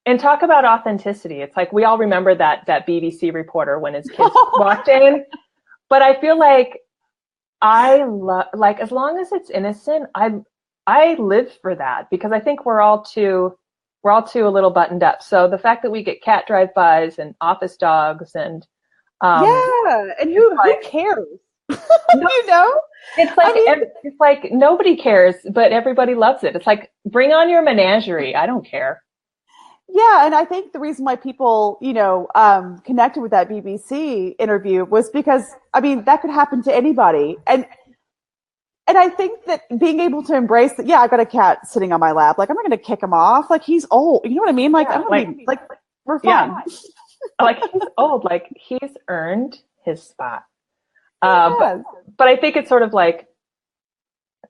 and talk about authenticity. It's like we all remember that BBC reporter when his kids walked in. But I feel like I love, like, as long as it's innocent, I live for that because I think we're all too a little buttoned up. So the fact that we get cat drive-bys and office dogs and and who cares? You know, it's like nobody cares, but everybody loves it. It's like, bring on your menagerie. I don't care. Yeah, and I think the reason why people, connected with that BBC interview was because, I mean, that could happen to anybody. And I think that being able to embrace that, I got a cat sitting on my lap. Like, I'm not going to kick him off. Like, he's old. You know what I mean? Like, I don't mean, like, we're fine. Yeah. Like, he's old. Like, he's earned his spot. But I think it's sort of like,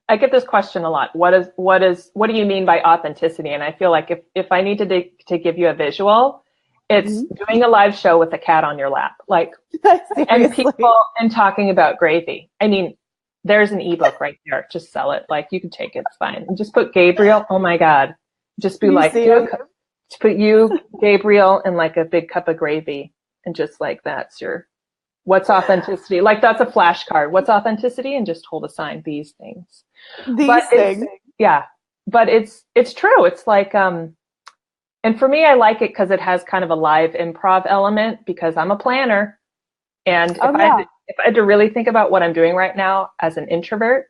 I get this question a lot. What do you mean by authenticity? And I feel like if I need to give you a visual, it's doing a live show with a cat on your lap, like, and people and talking about gravy. I mean, there's an ebook right there. Just sell it. Like, you can take it. It's fine. And just put Gabriel. Oh my God. Just be like, put you, Gabriel, and like a big cup of gravy. And just like, that's what's authenticity? Like, that's a flashcard. What's authenticity? And just hold a sign, these things. Yeah. But it's true. It's like, and for me, I like it because it has kind of a live improv element because I'm a planner. And if I had to really think about what I'm doing right now as an introvert,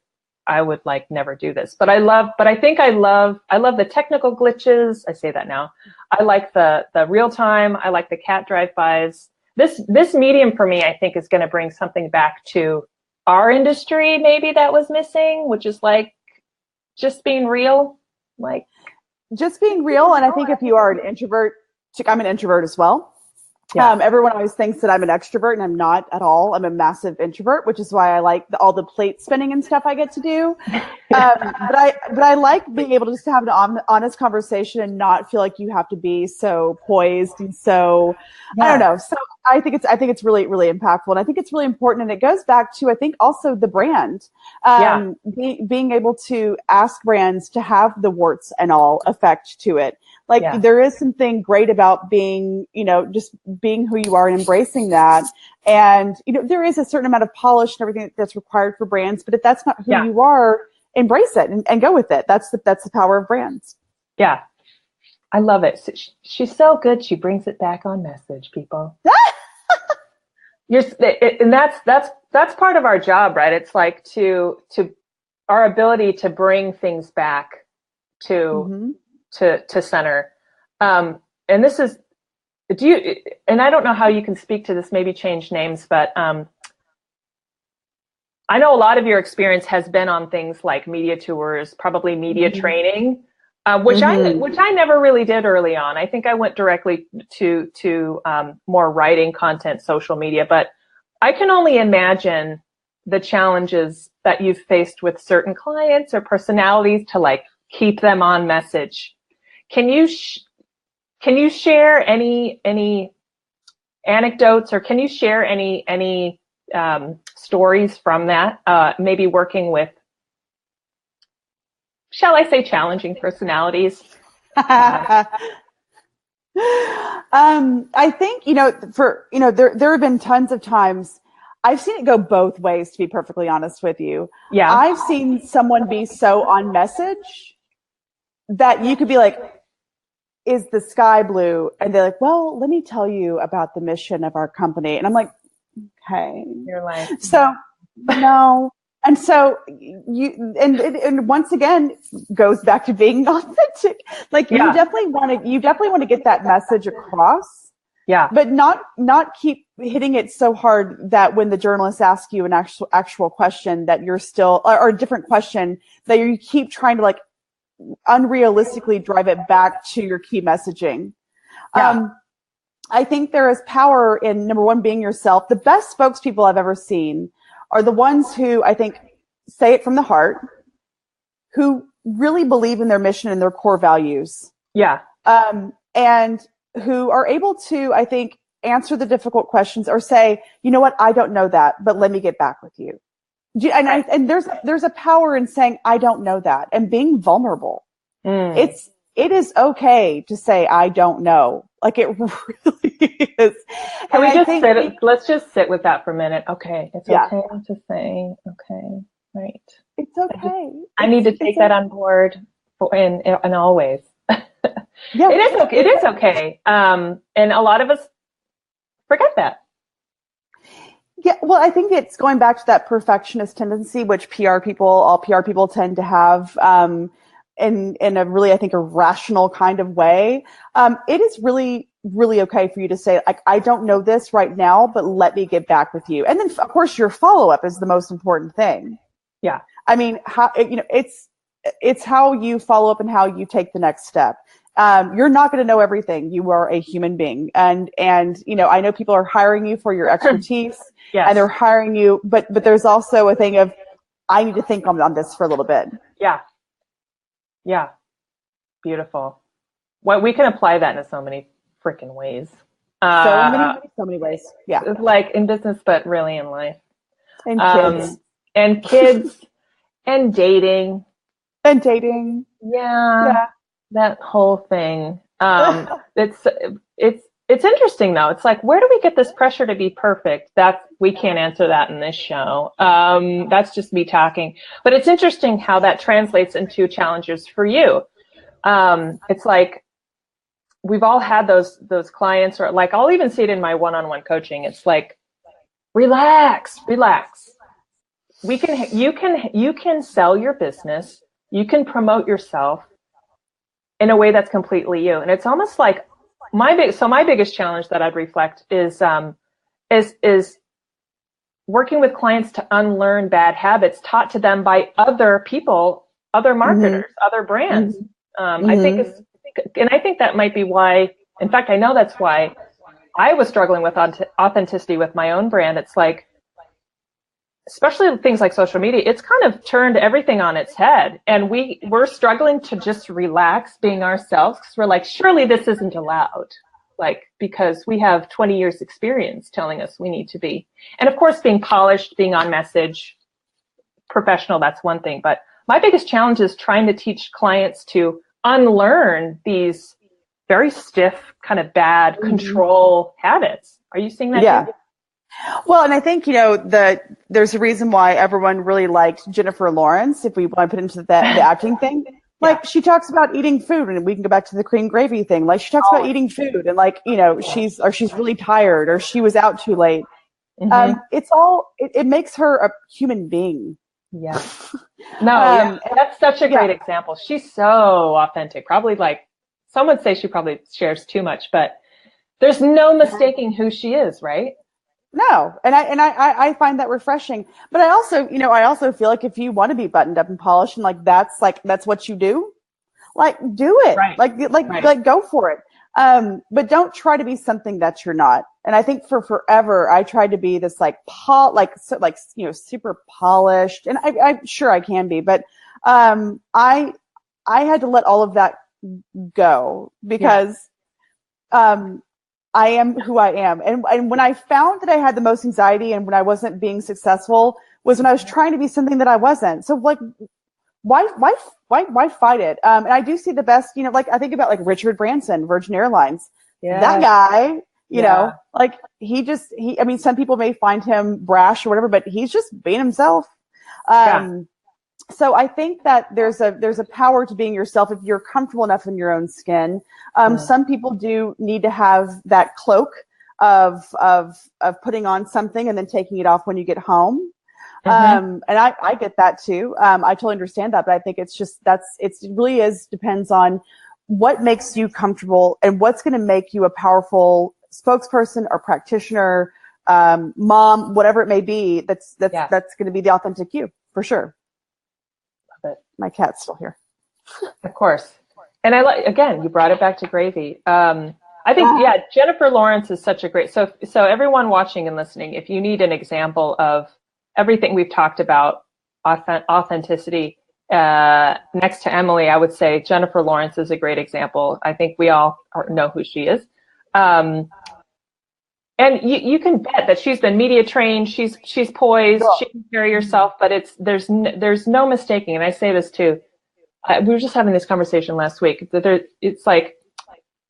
I would like never do this. But I love the technical glitches. I say that now. I like the real time. I like the cat drive-bys. This medium for me, I think, is going to bring something back to our industry, maybe that was missing, which is like just being real, like just being real. And I think if you are an introvert, I'm an introvert as well. Yeah. Everyone always thinks that I'm an extrovert, and I'm not at all. I'm a massive introvert, which is why I like all the plate spinning and stuff I get to do. But I like being able to just have an honest conversation and not feel like you have to be so poised and so, I don't know. So I think it's really, really impactful. And I think it's really important. And it goes back to, I think, also the brand, being able to ask brands to have the warts and all effect to it. Like there is something great about being, just being who you are and embracing that. And, there is a certain amount of polish and everything that's required for brands, but if that's not who you are, embrace it and go with it. That's the power of brands. Yeah. I love it. She's so good. She brings it back on message, people. And that's part of our job, right? It's like to our ability to bring things back to center. And this is, and I don't know how you can speak to this, maybe change names, but I know a lot of your experience has been on things like media tours, probably media training. Which I never really did early on. I think I went directly to more writing content, social media, but I can only imagine the challenges that you've faced with certain clients or personalities to like keep them on message. Can you share any anecdotes, or can you share any stories from that? Maybe working with, shall I say, challenging personalities? I think, there have been tons of times I've seen it go both ways, to be perfectly honest with you. Yeah. I've seen someone be so on message that you could be like, is the sky blue? And they're like, well, let me tell you about the mission of our company. And I'm like, okay. You're like, so no. And so and once again goes back to being authentic. Like you definitely want to get that message across. Yeah. But not keep hitting it so hard that when the journalists ask you an actual question that you're still, or a different question, that you keep trying to like unrealistically drive it back to your key messaging. Yeah. I think there is power in, number one, being yourself. The best spokespeople I've ever seen are the ones who I think say it from the heart, who really believe in their mission and their core values. Yeah. And who are able to, I think, answer the difficult questions or say, you know what, I don't know that, but let me get back with you. And there's a power in saying, I don't know that, and being vulnerable. It is okay to say, I don't know. Like it really is. Can we just let's just sit with that for a minute. Okay. It's okay to say, okay, right. It's okay. I need to take that on board and always. Yeah. It is okay. And a lot of us forget that. Yeah, well, I think it's going back to that perfectionist tendency, which all PR people tend to have, in a really, I think, a rational kind of way. It is really, really okay for you to say, like, I don't know this right now, but let me get back with you. And then, of course, your follow-up is the most important thing. Yeah. I mean, it's how you follow up and how you take the next step. You're not going to know everything. You are a human being. And, I know people are hiring you for your expertise. Yes. And they're hiring you, but there's also a thing of, I need to think on this for a little bit. Yeah. Yeah. Beautiful. Well, we can apply that in so many freaking ways. So many ways. Yeah. Like in business, but really in life. And kids. And kids and dating. And dating. Yeah. That whole thing. It's interesting though. It's like, where do we get this pressure to be perfect? We can't answer that in this show. That's just me talking. But it's interesting how that translates into challenges for you. It's like we've all had those clients, or like I'll even see it in my one-on-one coaching. It's like, relax. You can sell your business. You can promote yourself in a way that's completely you. And it's almost like my biggest challenge that I'd reflect is working with clients to unlearn bad habits taught to them by other people, other marketers, other brands. I think that might be why, in fact, I know that's why I was struggling with authenticity with my own brand. It's like, especially things like social media, it's kind of turned everything on its head. And we're struggling to just relax being ourselves because we're like, surely this isn't allowed. like, because we have 20 years experience telling us we need to be. And of course, being polished, being on message, professional, that's one thing. But my biggest challenge is trying to teach clients to unlearn these very stiff, kind of bad control habits. Are you seeing that? Yeah. Too? Well, and I think, there's a reason why everyone really liked Jennifer Lawrence, if we want to put into the acting thing. Like, she talks about eating food, and we can go back to the cream gravy thing. Like, she talks about eating food, and like, she's really tired, or she was out too late. It makes her a human being. Yeah. No, that's such a great example. She's so authentic. Probably, like, some would say she probably shares too much, but there's no mistaking who she is, right? No, and I find that refreshing. But I also feel like if you want to be buttoned up and polished, and that's what you do, like, do it, right. like go for it. But don't try to be something that you're not. And I think for forever I tried to be this super polished, and I'm sure I can be, but I had to let all of that go, because I am who I am. And when I found that I had the most anxiety and when I wasn't being successful was when I was trying to be something that I wasn't. So like, why fight it? And I do see the best, I think about like Richard Branson, Virgin Airlines. Yeah. That guy, some people may find him brash or whatever, but he's just being himself. So I think that there's a power to being yourself if you're comfortable enough in your own skin. Some people do need to have that cloak of putting on something and then taking it off when you get home. And I get that too. I totally understand that, but I think it really depends on what makes you comfortable and what's going to make you a powerful spokesperson or practitioner, mom, whatever it may be. That's going to be the authentic you, for sure. My cat's still here. Of course. And again, you brought it back to gravy. I think, Jennifer Lawrence is such a great, so everyone watching and listening, if you need an example of everything we've talked about, authenticity, next to Emily, I would say Jennifer Lawrence is a great example. I think we all know who she is. And you can bet that she's been media trained. She's poised. She can carry herself, but there's no mistaking. And I say this too. We were just having this conversation last week. That it's like,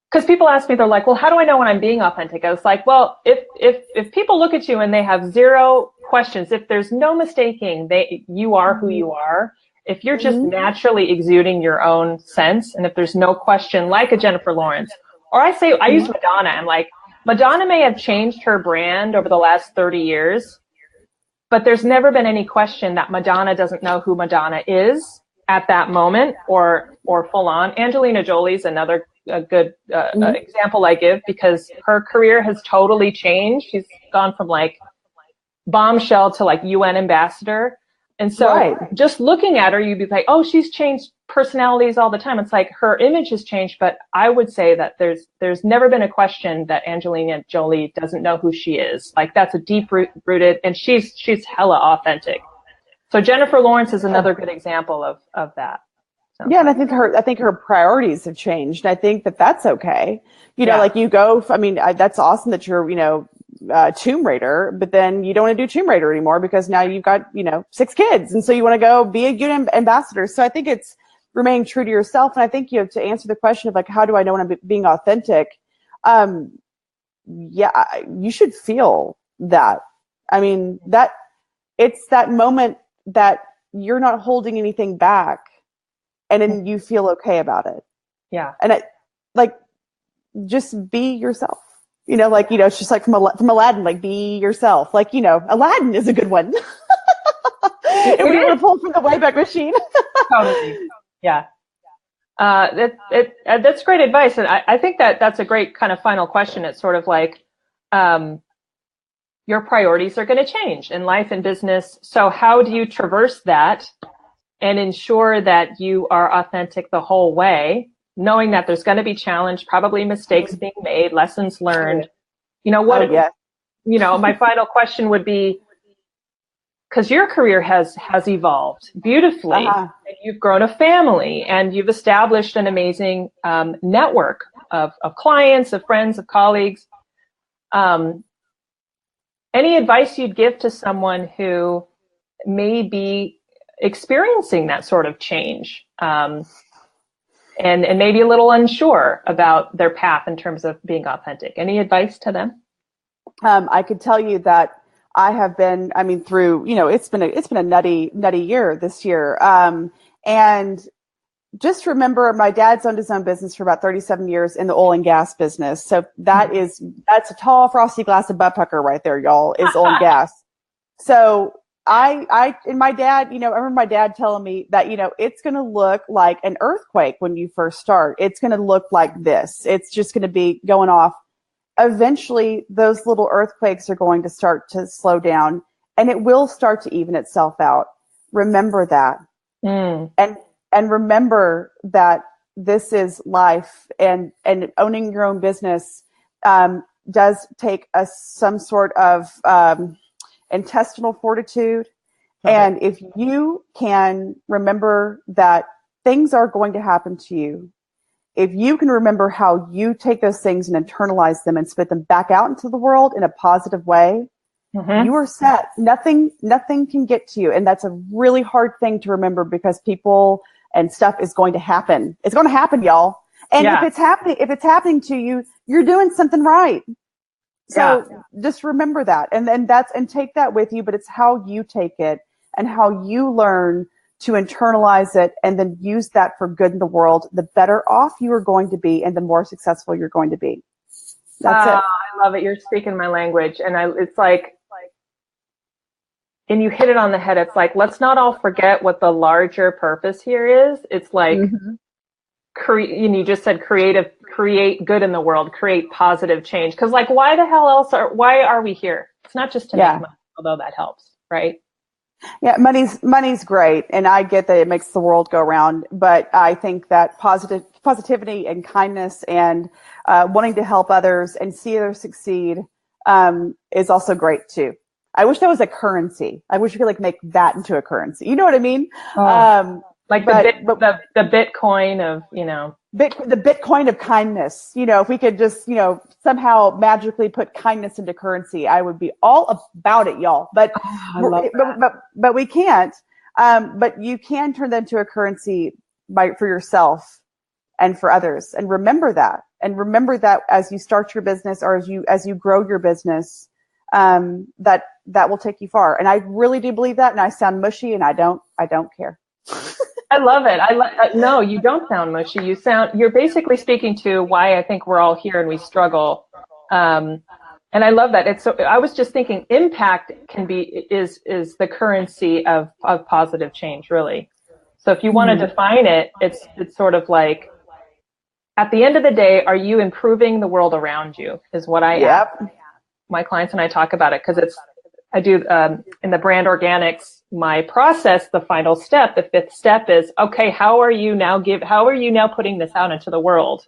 because people ask me, they're like, "Well, how do I know when I'm being authentic?" I was like, "Well, if people look at you and they have zero questions, if there's no mistaking, you are who you are. If you're just naturally exuding your own sense, and if there's no question, like a Jennifer Lawrence, or I use Madonna. I'm like." Madonna may have changed her brand over the last 30 years, but there's never been any question that Madonna doesn't know who Madonna is at that moment or full on. Angelina Jolie's another good example I give, because her career has totally changed. She's gone from like bombshell to like UN ambassador. And so just looking at her, you'd be like, oh, she's changed personalities all the time. It's like her image has changed, but I would say that there's never been a question that Angelina Jolie doesn't know who she is. Like, that's a deep rooted, and she's hella authentic. So Jennifer Lawrence is another good example of that. So. Yeah, and I think her priorities have changed. I think that's okay. Like you go. I mean, that's awesome that you're Tomb Raider, but then you don't want to do Tomb Raider anymore because now you've got 6 kids, and so you want to go be a good ambassador. So I think it's remaining true to yourself, and I think you have to answer the question of like, how do I know when I'm being authentic? You should feel that. I mean, that it's that moment that you're not holding anything back, and then you feel okay about it. Yeah, and just be yourself. It's just like from Aladdin, like, be yourself. Like, Aladdin is a good one. If we were to pull from the Wayback Machine. Totally. Yeah. That's great advice. And I think that's a great kind of final question. It's sort of like, your priorities are going to change in life and business. So how do you traverse that and ensure that you are authentic the whole way, knowing that there's going to be challenge, probably mistakes being made, lessons learned? My final question would be, because your career has evolved beautifully, and you've grown a family, and you've established an amazing network of clients, of friends, of colleagues. Any advice you'd give to someone who may be experiencing that sort of change, and maybe a little unsure about their path in terms of being authentic? Any advice to them? I could tell you that I have been, through, it's been a nutty year this year. And just remember, my dad's owned his own business for about 37 years in the oil and gas business. So that's a tall, frosty glass of butt pucker right there, y'all, is oil and gas. So and my dad, I remember my dad telling me that, it's going to look like an earthquake when you first start. It's going to look like this. It's just going to be going off. Eventually, those little earthquakes are going to start to slow down, and it will start to even itself out. Remember that. And remember that this is life, and owning your own business does take some sort of intestinal fortitude. And if you can remember that things are going to happen to you, if you can remember how you take those things and internalize them and spit them back out into the world in a positive way, you are set. Nothing can get to you. And that's a really hard thing to remember, because people and stuff is going to happen. It's going to happen, y'all. And if it's happening to you, you're doing something right. So just remember that. And take that with you, but it's how you take it and how you learn to internalize it and then use that for good in the world. The better off you are going to be and the more successful you're going to be. That's it. I love it. You're speaking my language. And it's like, and you hit it on the head. It's like, let's not all forget what the larger purpose here is. It's like, you just said create good in the world, create positive change. Because like, why are we here? It's not just to make money, although that helps, right? Yeah, money's great, and I get that it makes the world go round. But I think that positivity and kindness and wanting to help others and see others succeed is also great too. I wish that was a currency. I wish we could make that into a currency. You know what I mean? The Bitcoin of, the Bitcoin of kindness. If we could just, somehow magically put kindness into currency, I would be all about it, y'all. But but we can't. But you can turn that into a currency for yourself and for others. And remember that. And remember that as you start your business, or as you grow your business, that will take you far. And I really do believe that. And I sound mushy, and I don't care. I love it. No, you don't sound mushy. You're basically speaking to why I think we're all here and we struggle. And I love that. I was just thinking impact is the currency of positive change, really. So if you want to define it, it's sort of like, at the end of the day, are you improving the world around you is what I ask my clients, and I talk about it, because I do in the brand organics, my process, the final step, the fifth step is, okay, how are you now putting this out into the world?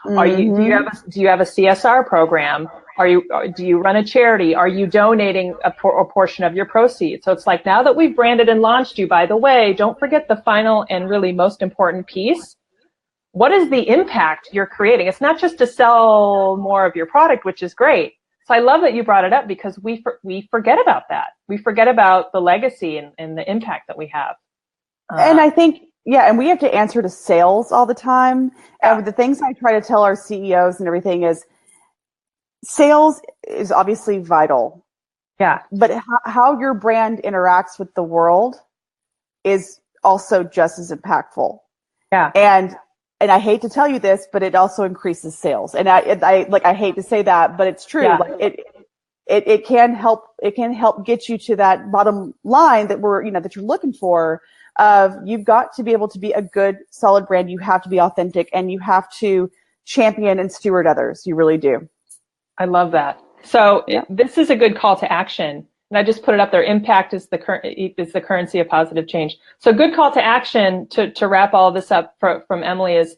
Do you have a CSR program? Do you run a charity? Are you donating a portion of your proceeds? So it's like, now that we've branded and launched you, by the way, don't forget the final and really most important piece. What is the impact you're creating? It's not just to sell more of your product, which is great. So I love that you brought it up, because we forget about that. We forget about the legacy and the impact that we have. And I think, and we have to answer to sales all the time. And the things I try to tell our CEOs and everything is, sales is obviously vital. Yeah. But how your brand interacts with the world is also just as impactful. Yeah. And I hate to tell you this, but it also increases sales. And I hate to say that, but it's true. Yeah. It can help get you to that bottom line that that you're looking for. You've got to be able to be a good, solid brand. You have to be authentic, and you have to champion and steward others. You really do. I love that. So this is a good call to action. And I just put it up there. Impact is the currency of positive change. So good call to action to wrap all this up from Emily is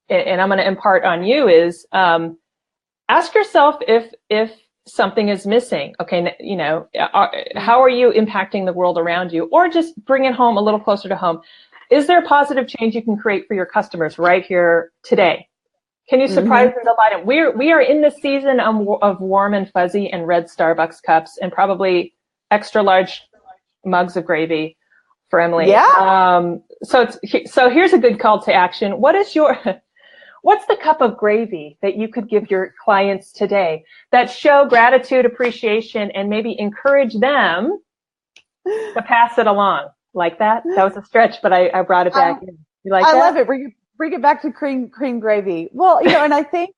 and I'm going to impart on you is, ask yourself if something is missing. Okay. How are you impacting the world around you? Or just bring it home a little closer to home. Is there a positive change you can create for your customers right here today? Can you surprise and delight them? We are in the season of warm and fuzzy and red Starbucks cups and probably extra large mugs of gravy for Emily. Yeah. So here's a good call to action. What's the cup of gravy that you could give your clients today that show gratitude, appreciation, and maybe encourage them to pass it along? Like that? That was a stretch, but I brought it back in. You like that? I love it. Bring it back to cream gravy. Well, and I think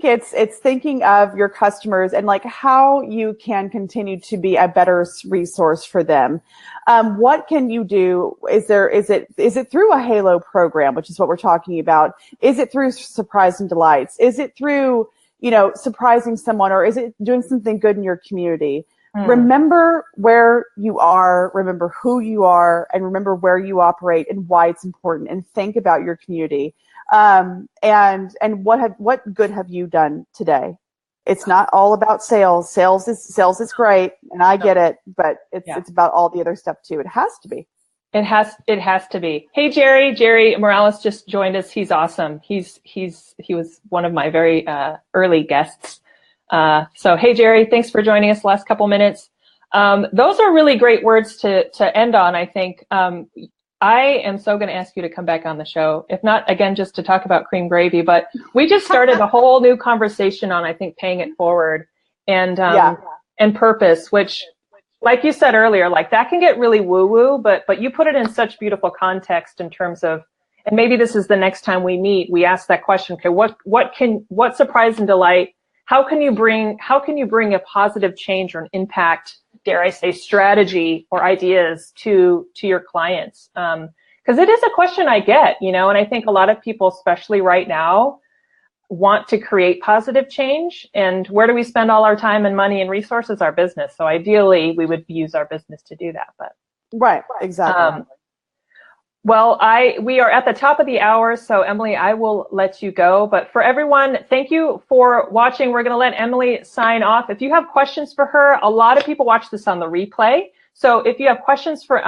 it's thinking of your customers and like how you can continue to be a better resource for them. What can you do? Is it through a Halo program, which is what we're talking about? Is it through surprise and delights? Is it through, surprising someone, or is it doing something good in your community? Remember where you are, remember who you are, and remember where you operate and why it's important, and think about your community. And what good have you done today? It's not all about sales. Sales is great, and I get it, but it's about all the other stuff too. It has to be. It has to be. Hey, Jerry Morales just joined us. He's awesome. He was one of my very early guests. So, hey, Jerry, thanks for joining us the last couple minutes. Those are really great words to end on, I think. I am so going to ask you to come back on the show, if not, again, just to talk about cream gravy. But we just started a whole new conversation on, I think, paying it forward and purpose, which, like you said earlier, like that can get really woo-woo, but you put it in such beautiful context in terms of, and maybe this is the next time we meet, we ask that question, okay, what surprise and delight, how can you bring a positive change or an impact, dare I say, strategy or ideas to your clients? Because it is a question I get, and I think a lot of people, especially right now, want to create positive change. And where do we spend all our time and money and resources? Our business. So ideally, we would use our business to do that. But right, exactly. Well, we are at the top of the hour, so Emily, I will let you go. But for everyone, thank you for watching. We're going to let Emily sign off. If you have questions for her, a lot of people watch this on the replay. So if you have questions for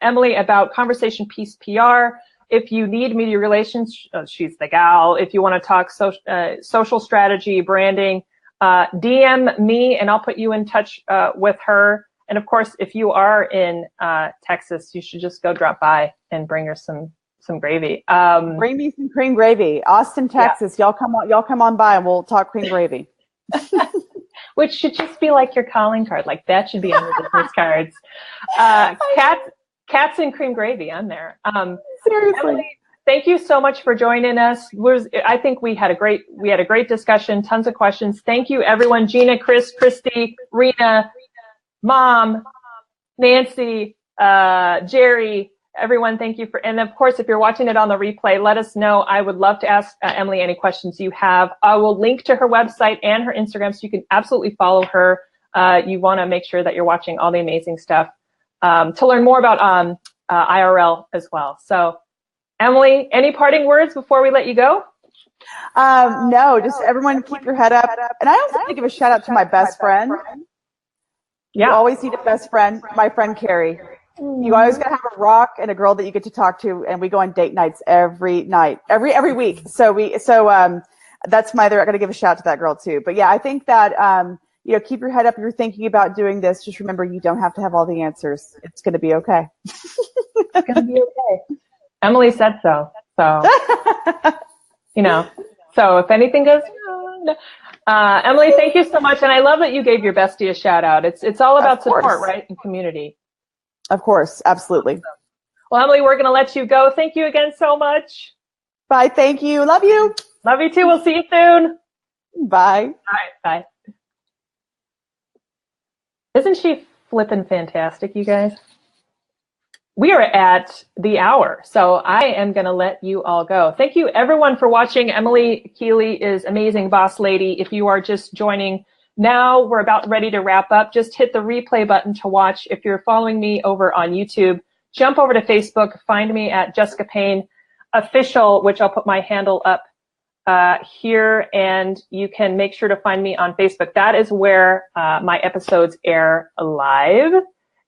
Emily about Conversation Piece PR, if you need media relations, she's the gal. If you want to talk social strategy, branding, DM me and I'll put you in touch with her. And of course, if you are in Texas, you should just go drop by and bring her some gravy. Bring me some cream gravy. Austin, Texas. Yeah. Y'all come on by and we'll talk cream gravy. Which should just be like your calling card. Like that should be on your business cards. Cats and cream gravy on there. Seriously. Emily, thank you so much for joining us. I think we had a great discussion, tons of questions. Thank you, everyone. Gina, Chris, Christy, Rena, Mom, Nancy, Jerry, everyone, thank you and of course, if you're watching it on the replay, let us know. I would love to ask Emily any questions you have. I will link to her website and her Instagram so you can absolutely follow her. You want to make sure that you're watching all the amazing stuff to learn more about IRL as well. So, Emily, any parting words before we let you go? No, just everyone keep your head up. And I also want to give a shout out to my best friend. Yeah. You always need a best friend. My friend Carrie. You always gotta have a rock and a girl that you get to talk to, and we go on date nights every night, every week. So that's I gotta give a shout out to that girl too. But yeah, I think that keep your head up. You're thinking about doing this. Just remember, you don't have to have all the answers. It's gonna be okay. It's gonna be okay. Emily said so. So So if anything goes wrong. Emily, thank you so much. And I love that you gave your bestie a shout out. It's all about support, right? And community. Of course. Absolutely. Well, Emily, we're going to let you go. Thank you again so much. Bye. Thank you. Love you. Love you too. We'll see you soon. Bye. All right. Bye. Isn't she flippin' fantastic, you guys? We are at the hour, so I am going to let you all go. Thank you, everyone, for watching. Emily Kealey is amazing boss lady. If you are just joining now, we're about ready to wrap up. Just hit the replay button to watch. If you're following me over on YouTube, jump over to Facebook. Find me at Jessica Payne Official, which I'll put my handle up here, and you can make sure to find me on Facebook. That is where my episodes air live.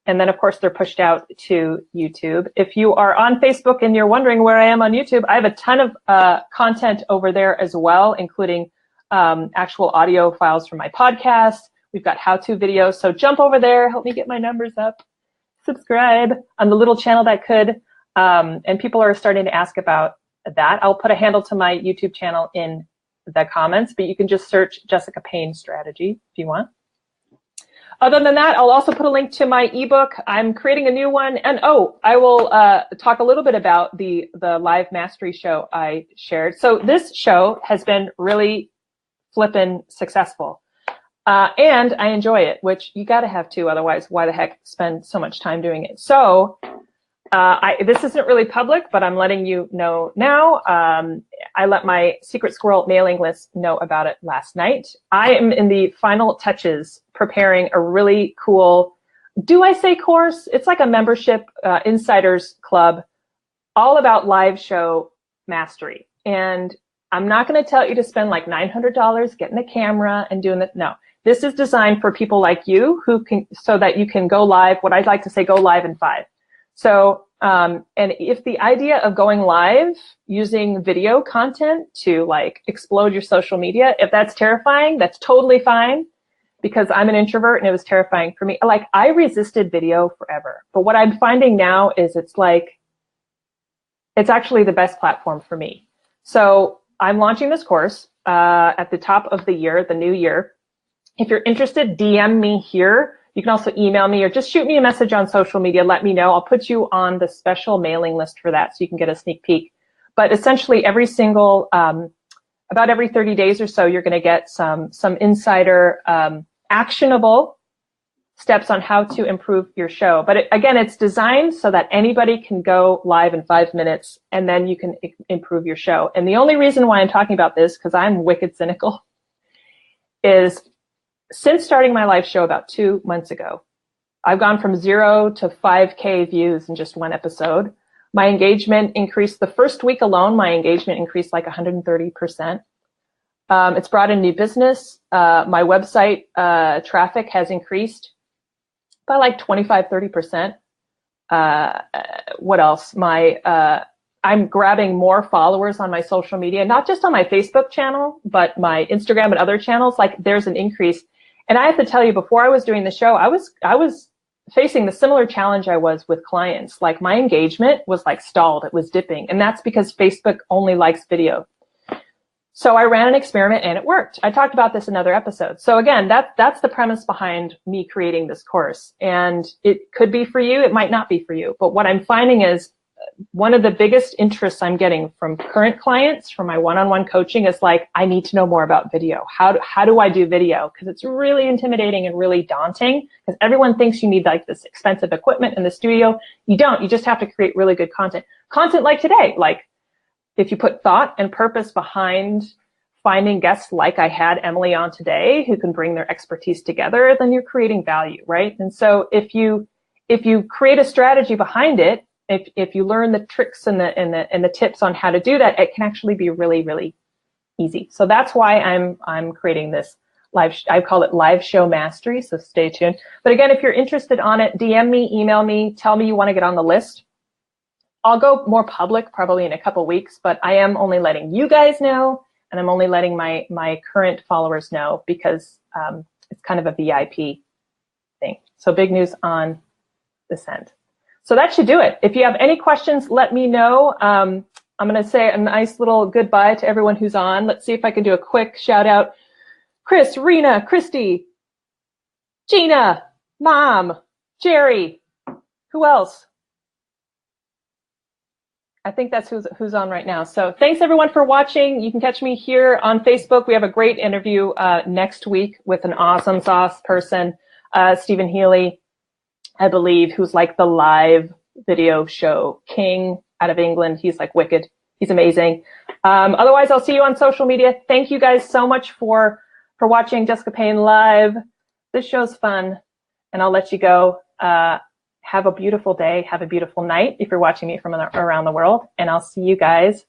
And then, of course, they're pushed out to YouTube. If you are on Facebook and you're wondering where I am on YouTube, I have a ton of content over there as well, including actual audio files from my podcast. We've got how-to videos. So jump over there, help me get my numbers up, subscribe on the little channel that could. And people are starting to ask about that. I'll put a handle to my YouTube channel in the comments, but you can just search Jessica Payne Strategy if you want. Other than that, I'll also put a link to my ebook. I'm creating a new one. And I will talk a little bit about the live mastery show I shared. So this show has been really flippin' successful. And I enjoy it, which you got to have too. Otherwise, why the heck spend so much time doing it? So this isn't really public, but I'm letting you know now. I let my Secret Squirrel mailing list know about it last night. I am in the final touches preparing a really cool, do I say course? It's like a membership insiders club all about live show mastery. And I'm not going to tell you to spend like $900 getting a camera and doing that. No, this is designed for people like you who can, so that you can go live, what I'd like to say, go live in 5. So, and if the idea of going live using video content to like explode your social media, if that's terrifying, that's totally fine, because I'm an introvert and it was terrifying for me. Like, I resisted video forever, but what I'm finding now is it's actually the best platform for me. So I'm launching this course at the top of the year, the new year. If you're interested, DM me here. You can also email me or just shoot me a message on social media. Let me know. I'll put you on the special mailing list for that so you can get a sneak peek. But essentially every single, about every 30 days or so, you're going to get some insider actionable steps on how to improve your show. But again, it's designed so that anybody can go live in 5 minutes and then you can improve your show. And the only reason why I'm talking about this, because I'm wicked cynical, is since starting my live show about 2 months ago, I've gone from 0 to 5K views in just one episode. My engagement increased the first week alone. My engagement increased like 130%. It's brought in new business. My website traffic has increased by like 25-30%. What else? I'm grabbing more followers on my social media, not just on my Facebook channel, but my Instagram and other channels. Like, there's an increase. And I have to tell you, before I was doing the show, I was facing the similar challenge I was with clients. Like, my engagement was like stalled. It was dipping. And that's because Facebook only likes video. So I ran an experiment and it worked. I talked about this in other episodes. So again, that's the premise behind me creating this course. And it could be for you. It might not be for you. But what I'm finding is one of the biggest interests I'm getting from current clients, from my one-on-one coaching, is like, I need to know more about video. How do I do video? Because it's really intimidating and really daunting, because everyone thinks you need like this expensive equipment in the studio. You don't. You just have to create really good content. Content like today. Like, if you put thought and purpose behind finding guests like I had Emily on today, who can bring their expertise together, then you're creating value, right? And so if you create a strategy behind it, if you learn the tricks and the tips on how to do that, it can actually be really, really easy. So that's why I'm creating this live. I call it Live Show Mastery. So stay tuned. But again, if you're interested on it, DM me, email me, tell me you want to get on the list. I'll go more public probably in a couple weeks, but I am only letting you guys know, and I'm only letting my current followers know, because it's kind of a VIP thing. So big news on this end. So that should do it. If you have any questions, let me know. I'm going to say a nice little goodbye to everyone who's on. Let's see if I can do a quick shout out. Chris, Rena, Christy, Gina, Mom, Jerry. Who else? I think that's who's on right now. So thanks everyone for watching. You can catch me here on Facebook. We have a great interview next week with an awesome sauce person, Stephen Healy, I believe, who's like the live video show king out of England. He's like wicked. He's amazing. Otherwise, I'll see you on social media. Thank you guys so much for watching Jessica Payne Live. This show's fun, and I'll let you go. Have a beautiful day. Have a beautiful night if you're watching me from around the world. And I'll see you guys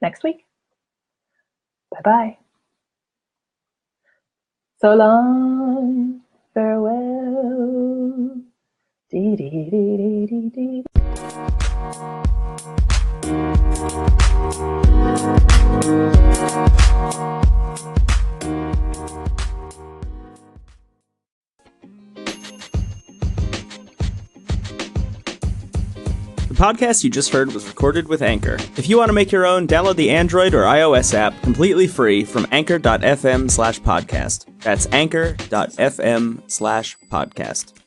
next week. Bye-bye. So long. Farewell. Dee, dee, dee, dee, dee, dee. The podcast you just heard was recorded with Anchor. If you want to make your own, download the Android or iOS app completely free from anchor.fm/podcast. That's anchor.fm/podcast.